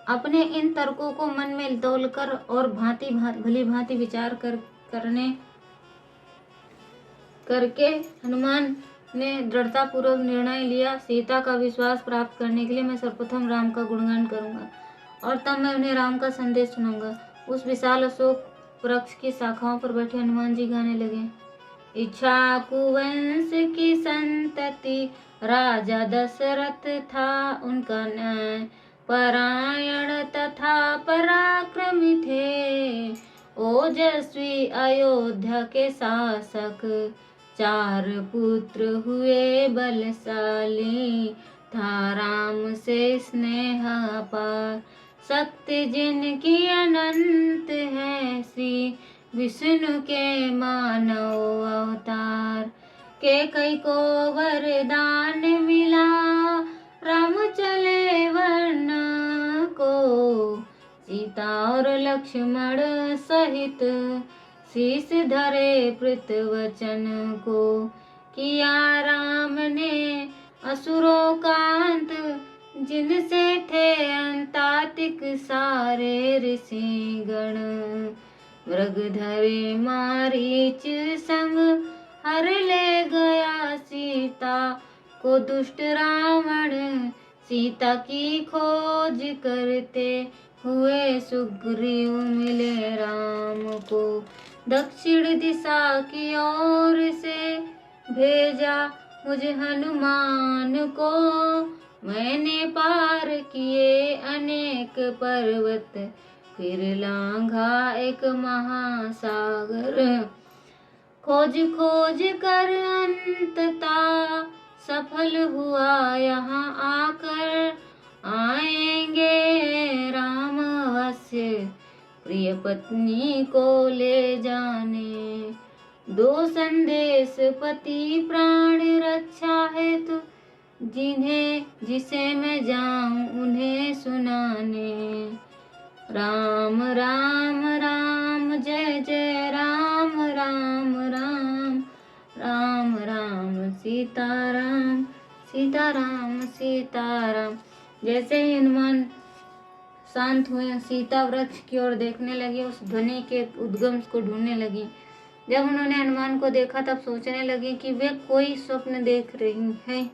अपने इन तर्कों को मन में तौलकर और भली भांति विचार करके हनुमान ने दृढ़तापूर्वक निर्णय लिया। सीता का विश्वास प्राप्त करने के लिए मैं सर्वप्रथम राम का गुणगान करूंगा और तब मैं उन्हें राम का संदेश सुनाऊंगा। उस विशाल अशोक वृक्ष की शाखाओं पर बैठे हनुमान जी गाने लगे। इक्ष्वाकु वंश की संतति राजा दशरथ था, उनका न्याय परायण तथा पराक्रमी थे। ओजस्वी अयोध्या के शासक, चार पुत्र हुए बलशाली, था राम से स्नेह अपार। शक्ति जिनकी अनंत है, श्री विष्णु के मानव अवतार। कैकेयी को वरदान मिला, राम चले वन को, सीता और लक्ष्मण सहित शीश धरे पृथ्वचन को। किया राम ने असुरों का अंत, जिनसे थे अंतातिक सारे ऋषि गण। मृग धरे मारीच संग, हर ले गया सीता को दुष्ट रावण। सीता की खोज करते हुए सुग्रीव मिले राम को। दक्षिण दिशा की ओर से भेजा मुझ हनुमान को, मैंने पार किए अनेक पर्वत, फिर लांघा एक महासागर। खोज कर अंततः सफल हुआ यहाँ आकर, आएंगे राम अवश्य प्रिय पत्नी को ले जाने। दो संदेश पति प्राण रक्षा हेतु, जिसे मैं जाऊं उन्हें सुनाने। राम राम राम जय जय राम, राम राम राम राम सीताराम, सीताराम सीताराम। जैसे ही हनुमान शांत हुए, सीता वृक्ष की ओर देखने लगी, उस ध्वनि के उद्गम को ढूंढने लगी। जब उन्होंने हनुमान को देखा तब सोचने लगी कि वे कोई स्वप्न देख रही हैं।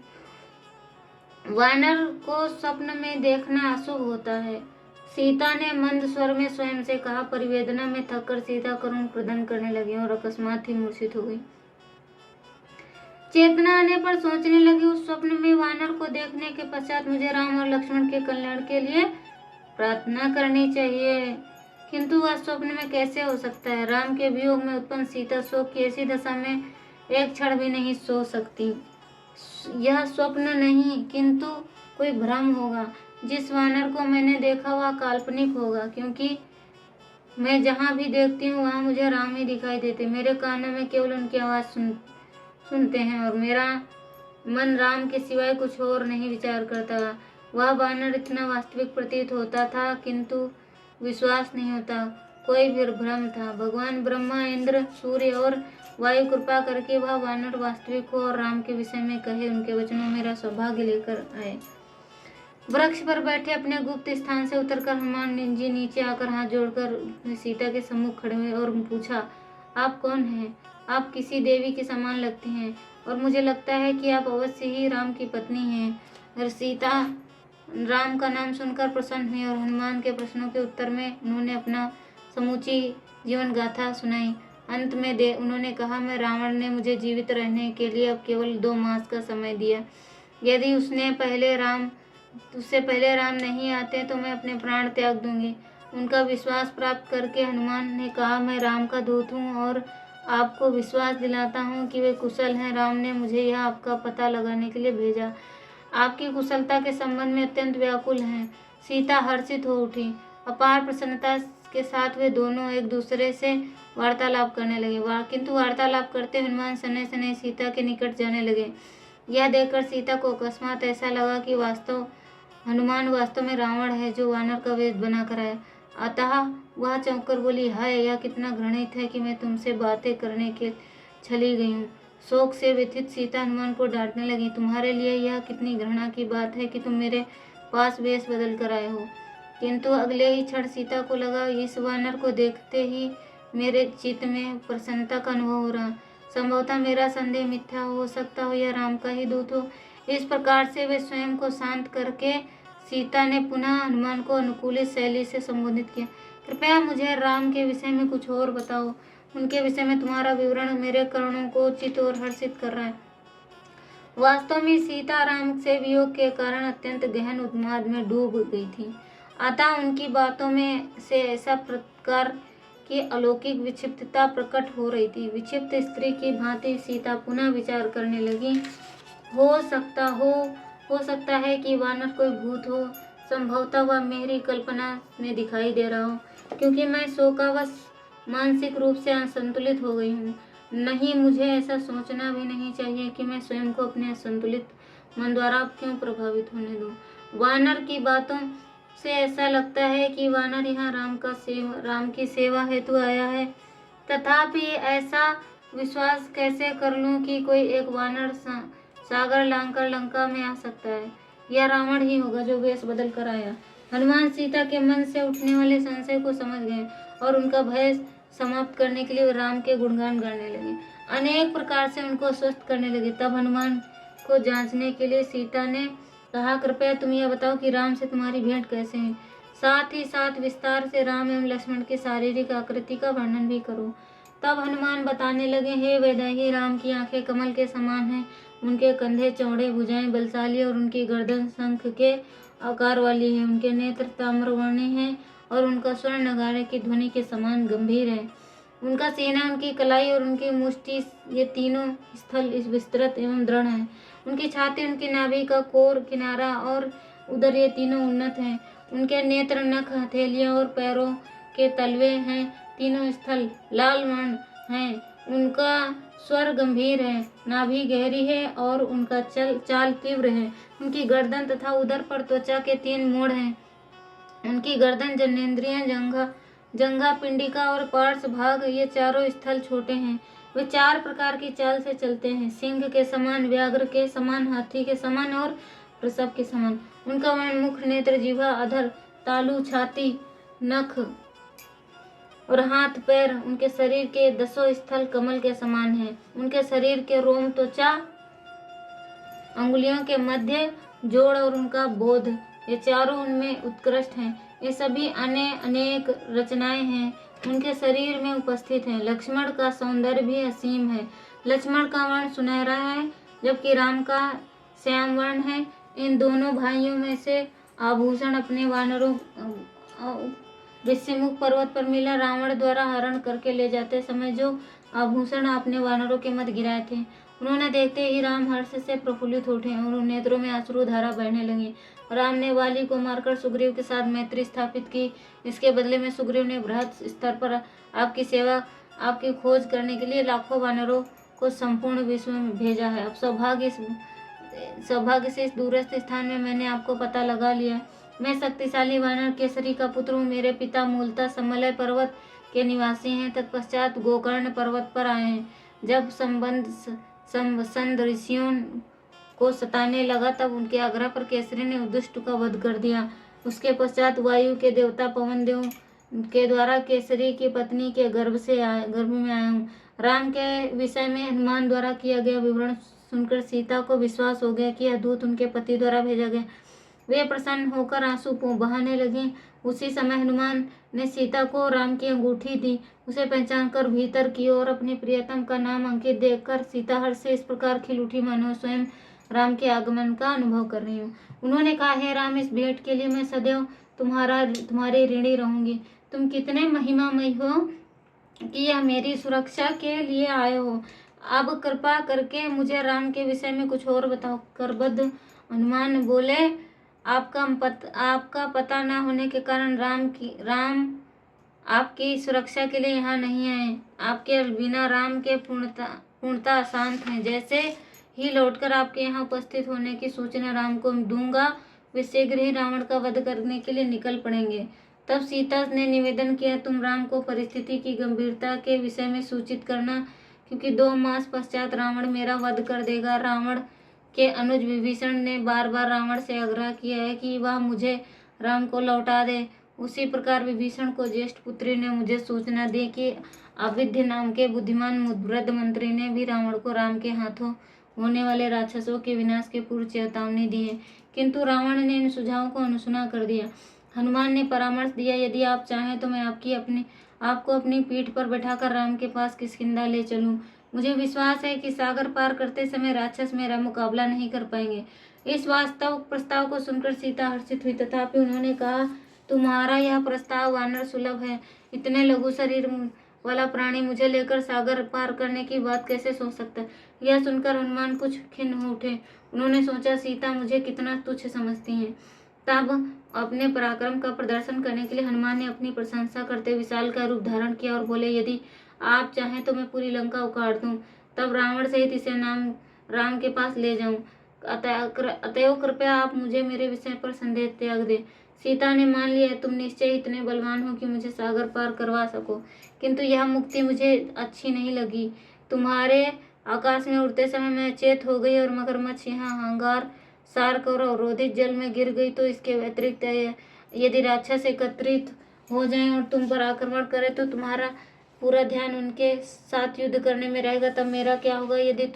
वानर को स्वप्न में देखना अशुभ होता है। सीता ने मंद स्वर में स्वयं से कहा। परिवेदना में थककर सीता करुण क्रंदन करने लगी और अकस्मात ही मूर्छित हो गई। चेतना आने पर सोचने लगी, उस स्वप्न में वानर को देखने के पश्चात मुझे राम और लक्ष्मण के कल्याण के लिए प्रार्थना करनी चाहिए, किंतु वह स्वप्न में कैसे हो सकता है? राम के वियोग में उत्पन्न सीता शोक की ऐसी दशा में एक क्षण भी नहीं सो सकती। यह स्वप्न नहीं किंतु कोई भ्रम होगा। जिस वानर को मैंने देखा वह काल्पनिक होगा, क्योंकि मैं जहाँ भी देखती हूँ वहाँ मुझे राम ही दिखाई देते। मेरे कानों में केवल उनकी आवाज़ सुनते हैं और मेरा मन राम के सिवाय कुछ और नहीं विचार करता। वह वानर इतना वास्तविक प्रतीत होता था किंतु विश्वास नहीं होता, कोई भी भ्रम था। भगवान ब्रह्मा, इंद्र, सूर्य और वायु कृपा करके वह वानर वास्तविक हो और राम के विषय में कहे उनके वचनों मेरा सौभाग्य लेकर आए। वृक्ष पर बैठे अपने गुप्त स्थान से उतरकर हनुमान जी नीचे आकर हाथ जोड़कर सीता के सम्मुख खड़े हुए और पूछा, आप कौन हैं? आप किसी देवी के समान लगती हैं और मुझे लगता है कि आप अवश्य ही राम की पत्नी हैं। और सीता राम का नाम सुनकर प्रसन्न हुई और हनुमान के प्रश्नों के उत्तर में उन्होंने अपना समूची जीवन गाथा सुनाई। अंत में उन्होंने कहा, मैं रावण ने मुझे जीवित रहने के लिए अब केवल 2 मास का समय दिया। यदि उससे पहले राम नहीं आते तो मैं अपने प्राण त्याग दूंगी। उनका विश्वास प्राप्त करके हनुमान ने कहा, मैं राम का दूत हूँ और आपको विश्वास दिलाता हूँ कि वे कुशल हैं। राम ने मुझे यह आपका पता लगाने के लिए भेजा। आपकी कुशलता के संबंध में अत्यंत व्याकुल हैं। सीता हर्षित हो उठी। अपार प्रसन्नता के साथ वे दोनों एक दूसरे से वार्तालाप करने लगे, किंतु वार्तालाप करते हनुमान सने सने सीता के निकट जाने लगे। यह देखकर सीता को अकस्मात ऐसा लगा कि हनुमान वास्तव में रावण है जो वानर का वेश बनाकर आया। अतः वह चौंककर बोली, हाय, यह कितना घृणित है कि मैं तुमसे बातें करने के चली गई हूँ। शोक से व्यथित सीता हनुमान को डांटने लगी, तुम्हारे लिए यह कितनी घृणा की बात है कि तुम मेरे पास वेश बदल कर आए हो। किंतु अगले ही क्षण सीता को लगा, इस वानर को देखते ही मेरे चित्त में प्रसन्नता का अनुभव हो रहा। संभवतः मेरा संदेह मिथ्या हो सकता हो, यह राम का ही दूत हो। इस प्रकार से वे स्वयं को शांत करके सीता ने पुनः हनुमान को अनुकूलित शैली से संबोधित किया, कृपया मुझे राम के विषय में कुछ और बताओ। उनके विषय में तुम्हारा विवरण मेरे कर्णों को चित्त और हर्षित कर रहा है। वास्तव में सीता राम से वियोग के कारण अत्यंत गहन उन्माद में डूब गई थी। अतः उनकी बातों में से ऐसा प्रकार की अलौकिक विक्षिप्तता प्रकट हो रही थी। विक्षिप्त स्त्री की भांति सीता पुनः विचार करने लगी, हो सकता है कि वानर कोई भूत हो। संभवतः वह मेरी कल्पना में दिखाई दे रहा हो, क्योंकि मैं शोकावश मानसिक रूप से असंतुलित हो गई हूँ। नहीं, मुझे ऐसा सोचना भी नहीं चाहिए कि मैं स्वयं को अपने असंतुलित मन द्वारा क्यों प्रभावित होने दूँ। वानर की बातों से ऐसा लगता है कि वानर यहाँ राम की सेवा हेतु आया है। तथापि ऐसा विश्वास कैसे कर लूँ कि कोई एक वानर सागर लांघकर लंका में आ सकता है? यह रावण ही होगा जो वेश बदल कर आया। हनुमान सीता के मन से उठने वाले संशय को समझ गए और उनका भय समाप्त करने के लिए राम के गुणगान गाने लगे, अनेक प्रकार से उनको स्वस्थ करने लगे। तब हनुमान को जांचने के लिए सीता ने कहा, कृपया तुम यह बताओ कि राम से तुम्हारी भेंट कैसे है। साथ ही साथ विस्तार से राम एवं लक्ष्मण की शारीरिक आकृति का वर्णन भी करो। तब हनुमान बताने लगे, हे वैदेही, राम की आंखें कमल के समान हैं, उनके कंधे चौड़े, भुजाएं बलशाली और उनकी गर्दन शंख के आकार वाली है। उनके नेत्र ताम्रवर्णी हैं और उनका स्वर नगाड़े की ध्वनि के समान गंभीर है। उनका सीना, उनकी कलाई और उनकी मुष्टि, ये तीनों स्थल इस विस्तृत एवं दृढ़ हैं। उनकी छाती, उनकी नाभि का कोर, किनारा और उदर, ये तीनों उन्नत हैं। उनके नेत्र, नख, हथेलियां और पैरों के तलवे हैं, तीनों स्थल लाल वर्ण हैं। उनका स्वर गंभीर है, नाभि गहरी है और उनका चाल तीव्र है। उनकी गर्दन तथा उदर पर त्वचा के 3 मोड़ हैं। उनकी गर्दन, जननेंद्रियां, जंघा, पिंडिका और पार्श्व भाग, ये चारों स्थल छोटे हैं। वे 4 प्रकार की चाल से चलते हैं, सिंह के समान, व्याघ्र के समान, हाथी के समान और वृषभ के समान। उनका वर्ण, मुख, नेत्र, जिह्वा, अधर, तालू, छाती, नख और हाथ पैर, उनके शरीर के 10 स्थल कमल के समान हैं। उनके शरीर के रोम, त्वचा, अंगुलियों के मध्य, जोड़ और उनका बोध, ये चारों उनमें उत्कृष्ट हैं। ये सभी अनेक रचनाएं हैं, उनके शरीर में उपस्थित हैं। लक्ष्मण का सौंदर्य भी असीम है। लक्ष्मण का वर्ण सुनहरा है जबकि राम का श्याम वर्ण है। इन दोनों भाइयों में से आभूषण अपने वानरों ऋषिमुख पर्वत पर मिला। रावण द्वारा हरण करके ले जाते समय जो आभूषण आपने वानरों के मध्य गिराए थे, उन्होंने देखते ही राम हर्ष से प्रफुल्लित उठे और उन नेत्रों में अश्रु धारा बहने लगी। राम ने वाली को मारकर सुग्रीव के साथ मैत्री स्थापित की। इसके बदले में सुग्रीव ने बृहद स्तर पर आपकी सेवा, आपकी खोज करने के लिए लाखों वानरों को संपूर्ण विश्व में भेजा है। अब सौभाग्य से इस दूरस्थ स्थान में मैंने आपको पता लगा लिया। मैं शक्तिशाली वानर केसरी का पुत्र हूँ। मेरे पिता मूलतः समलय पर्वत के निवासी हैं। तत्पश्चात गोकर्ण पर्वत पर आए हैं। जब संबंध ऋषियों को सताने लगा तब उनके आग्रह पर केसरी ने दुष्ट का वध कर दिया। उसके पश्चात वायु के देवता पवन देव के द्वारा केसरी की पत्नी के गर्भ में आया हूँ। राम के विषय में हनुमान द्वारा किया गया विवरण सुनकर सीता को विश्वास हो गया कि यह दूत उनके पति द्वारा भेजा गया। वे प्रसन्न होकर आंसू बहाने लगे। उसी समय हनुमान ने सीता को राम की अंगूठी दी। उसे पहचान कर भीतर की और अपने प्रियतम का नाम अंकित देखकर सीता हर्ष से इस प्रकार खिल उठी मानो स्वयं राम के आगमन का अनुभव कर रही हूँ। उन्होंने कहा, हे राम, इस भेंट के लिए मैं सदैव तुम्हारी ऋणी रहूंगी। तुम कितने महिमामय हो कि यह मेरी सुरक्षा के लिए आए हो। अब कृपा करके मुझे राम के विषय में कुछ और बताओ। करबद्ध हनुमान बोले, आपका पता न होने के कारण राम आपकी सुरक्षा के लिए यहाँ नहीं आए। आपके बिना राम के पूर्णतः शांत हैं। जैसे ही लौटकर आपके यहाँ उपस्थित होने की सूचना राम को दूंगा, वे शीघ्र ही रावण का वध करने के लिए निकल पड़ेंगे। तब सीता ने निवेदन किया, तुम राम को परिस्थिति की गंभीरता के विषय में सूचित करना, क्योंकि 2 मास पश्चात रावण मेरा वध कर देगा। रावण के अनुज विभीषण ने बार बार रावण से आग्रह किया है कि वह मुझे राम को लौटा दे। उसी प्रकार विभीषण को ज्येष्ठ पुत्री ने मुझे सूचना दी कि अविध्य नाम के बुद्धिमान वृद्ध मंत्री ने भी रावण को राम के हाथों होने वाले राक्षसों के विनाश के पूर्व चेतावनी दी है, किंतु रावण ने इन सुझावों को अनसुना कर दिया। हनुमान ने परामर्श दिया, यदि आप चाहें तो मैं आपको अपनी पीठ पर बैठाकर राम के पास किष्किंधा ले चलूं। मुझे विश्वास है कि सागर पार करते समय राक्षस मेरा मुकाबला नहीं कर पाएंगे। इस वास्तव प्रस्ताव को सुनकर सीता हर्षित हुई, तथापि उन्होंने कहा, तुम्हारा यह प्रस्ताव वानर सुलभ है। इतने लघु शरीर वाला प्राणी मुझे लेकर सागर पार करने की बात कैसे सोच सकता है। यह सुनकर हनुमान कुछ खिन्न हो उठे। उन्होंने सोचा, सीता मुझे कितना तुच्छ समझती हैं। तब अपने पराक्रम का प्रदर्शन करने के लिए हनुमान ने अपनी प्रशंसा करते विशाल का रूप धारण किया और बोले, यदि आप चाहें तो मैं पूरी लंका उखाड़ दूं, तब रावण सहित इसे राम के पास ले जाऊं। अतएव कृपया आप मुझे मेरे विषय पर संदेह त्याग दे। सीता ने मान लिया, तुम निश्चय इतने बलवान हो कि मुझे सागर पार करवा सको, किंतु यह मुक्ति मुझे अच्छी नहीं लगी। तुम्हारे आकाश में उड़ते समय मैं अचेत हो गई और मगरमच्छ यहाँ हांगार सार्क और अवरोधित जल में गिर गई, तो इसके अतिरिक्त यदि राक्षस एकत्रित हो जाएं और तुम पर आक्रमण करें तो तुम्हारा पूरा ध्यान उनके साथ युद्ध करने में रहेगा। तब मेरा क्या होगा? यदि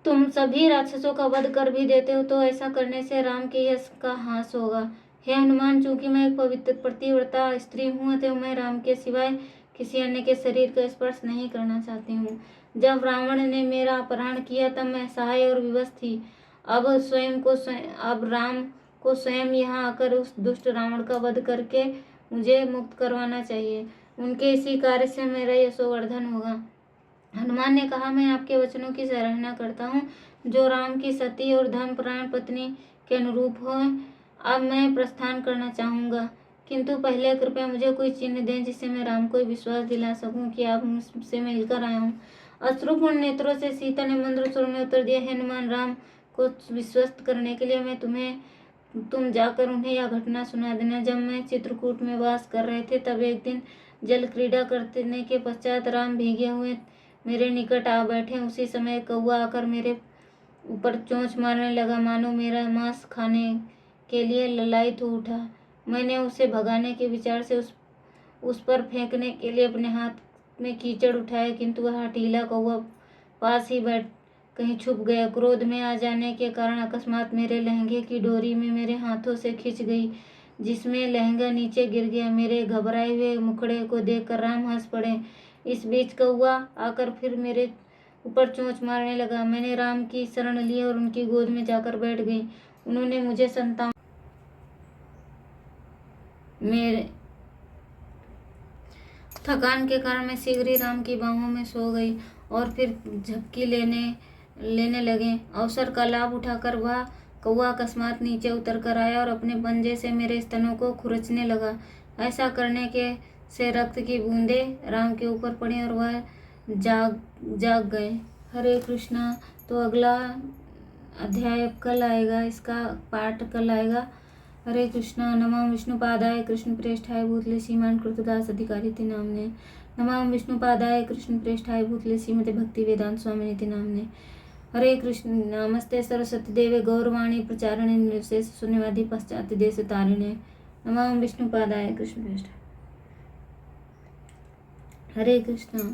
तुम सभी राक्षसों का वध कर भी देते हो तो ऐसा करने से राम के यश का ह्रास होगा। हे हनुमान, चूंकि मैं एक पवित्र पतिव्रता स्त्री हूँ, तो मैं राम के सिवाय किसी अन्य के शरीर का स्पर्श नहीं करना चाहती हूँ। जब रावण ने मेरा अपहरण किया तब मैं असहाय और विवश थी। अब राम को स्वयं यहाँ आकर उस दुष्ट रावण का वध करके मुझे मुक्त करवाना चाहिए। उनके इसी कार्य से मेरा यशोवर्धन होगा। हनुमान ने कहा, मैं आपके वचनों की सराहना करता हूँ, जो राम की सती और धर्मपरायण पत्नी के अनुरूप हो। अब मैं प्रस्थान करना चाहूँगा, किंतु पहले कृपया मुझे कोई चिन्ह दें जिससे मैं राम को विश्वास दिला सकूं कि आप मुझसे मिलकर आया हूँ। अश्रुपूर्ण नेत्रों से सीता ने मंद्र स्वर में उत्तर दिया, हनुमान, राम को विश्वस्त करने के लिए तुम जाकर उन्हें यह घटना सुना देना। जब मैं चित्रकूट में वास कर रहे थे, तब एक दिन जल क्रीड़ा करने के पश्चात राम भीगे हुए मेरे निकट आ बैठे। उसी समय कौवा आकर मेरे ऊपर चोंच मारने लगा, मानो मेरा मांस खाने के लिए ललायित हो उठा। मैंने उसे भगाने के विचार से उस पर फेंकने के लिए अपने हाथ में कीचड़ उठाया, किंतु वह हठीला कौवा पास ही बैठ कहीं छुप गया। क्रोध में आ जाने के कारण अकस्मात मेरे लहंगे की डोरी में मेरे हाथों से खिंच गई, जिसमें लहंगा नीचे गिर गया। मेरे घबराए हुए मुखड़े को देखकर राम हंस पड़े। इस बीच कौवा आकर फिर मेरे ऊपर चोंच मारने लगा। मैंने राम की शरण ली और उनकी गोद में जाकर बैठ गई। उन्होंने मुझे संतान मेरे थकान के कारण मैं शीघ्र ही राम की बाहों में सो गई और फिर झपकी लेने लगे। अवसर का लाभ उठाकर वह कौवा अकस्मात नीचे उतर कर आया और अपने पंजे से मेरे स्तनों को खुरचने लगा। ऐसा करने के से रक्त की बूंदें राम के ऊपर पड़ी और वह जाग गए। हरे कृष्णा। तो अगला अध्याय कल आएगा, इसका पाठ कल आएगा। हरे कृष्णा। नमः विष्णुपादाय कृष्णप्रेष्ठाय भूतले श्रीमान कृतदास अधिकारिति नामने। नमः विष्णुपादाय कृष्णप्रेष्ठाय भूतले श्रीमते भक्ति वेदांत स्वामिनिति नामने। हरे कृष्ण। नमस्ते सरस्वती देवे गौरवाणी प्रचारणे निर्विशेष शून्यवादी पश्चात देश तारिणे। नमः विष्णुपादाय कृष्णप्रेष्ठाय। हरे कृष्ण।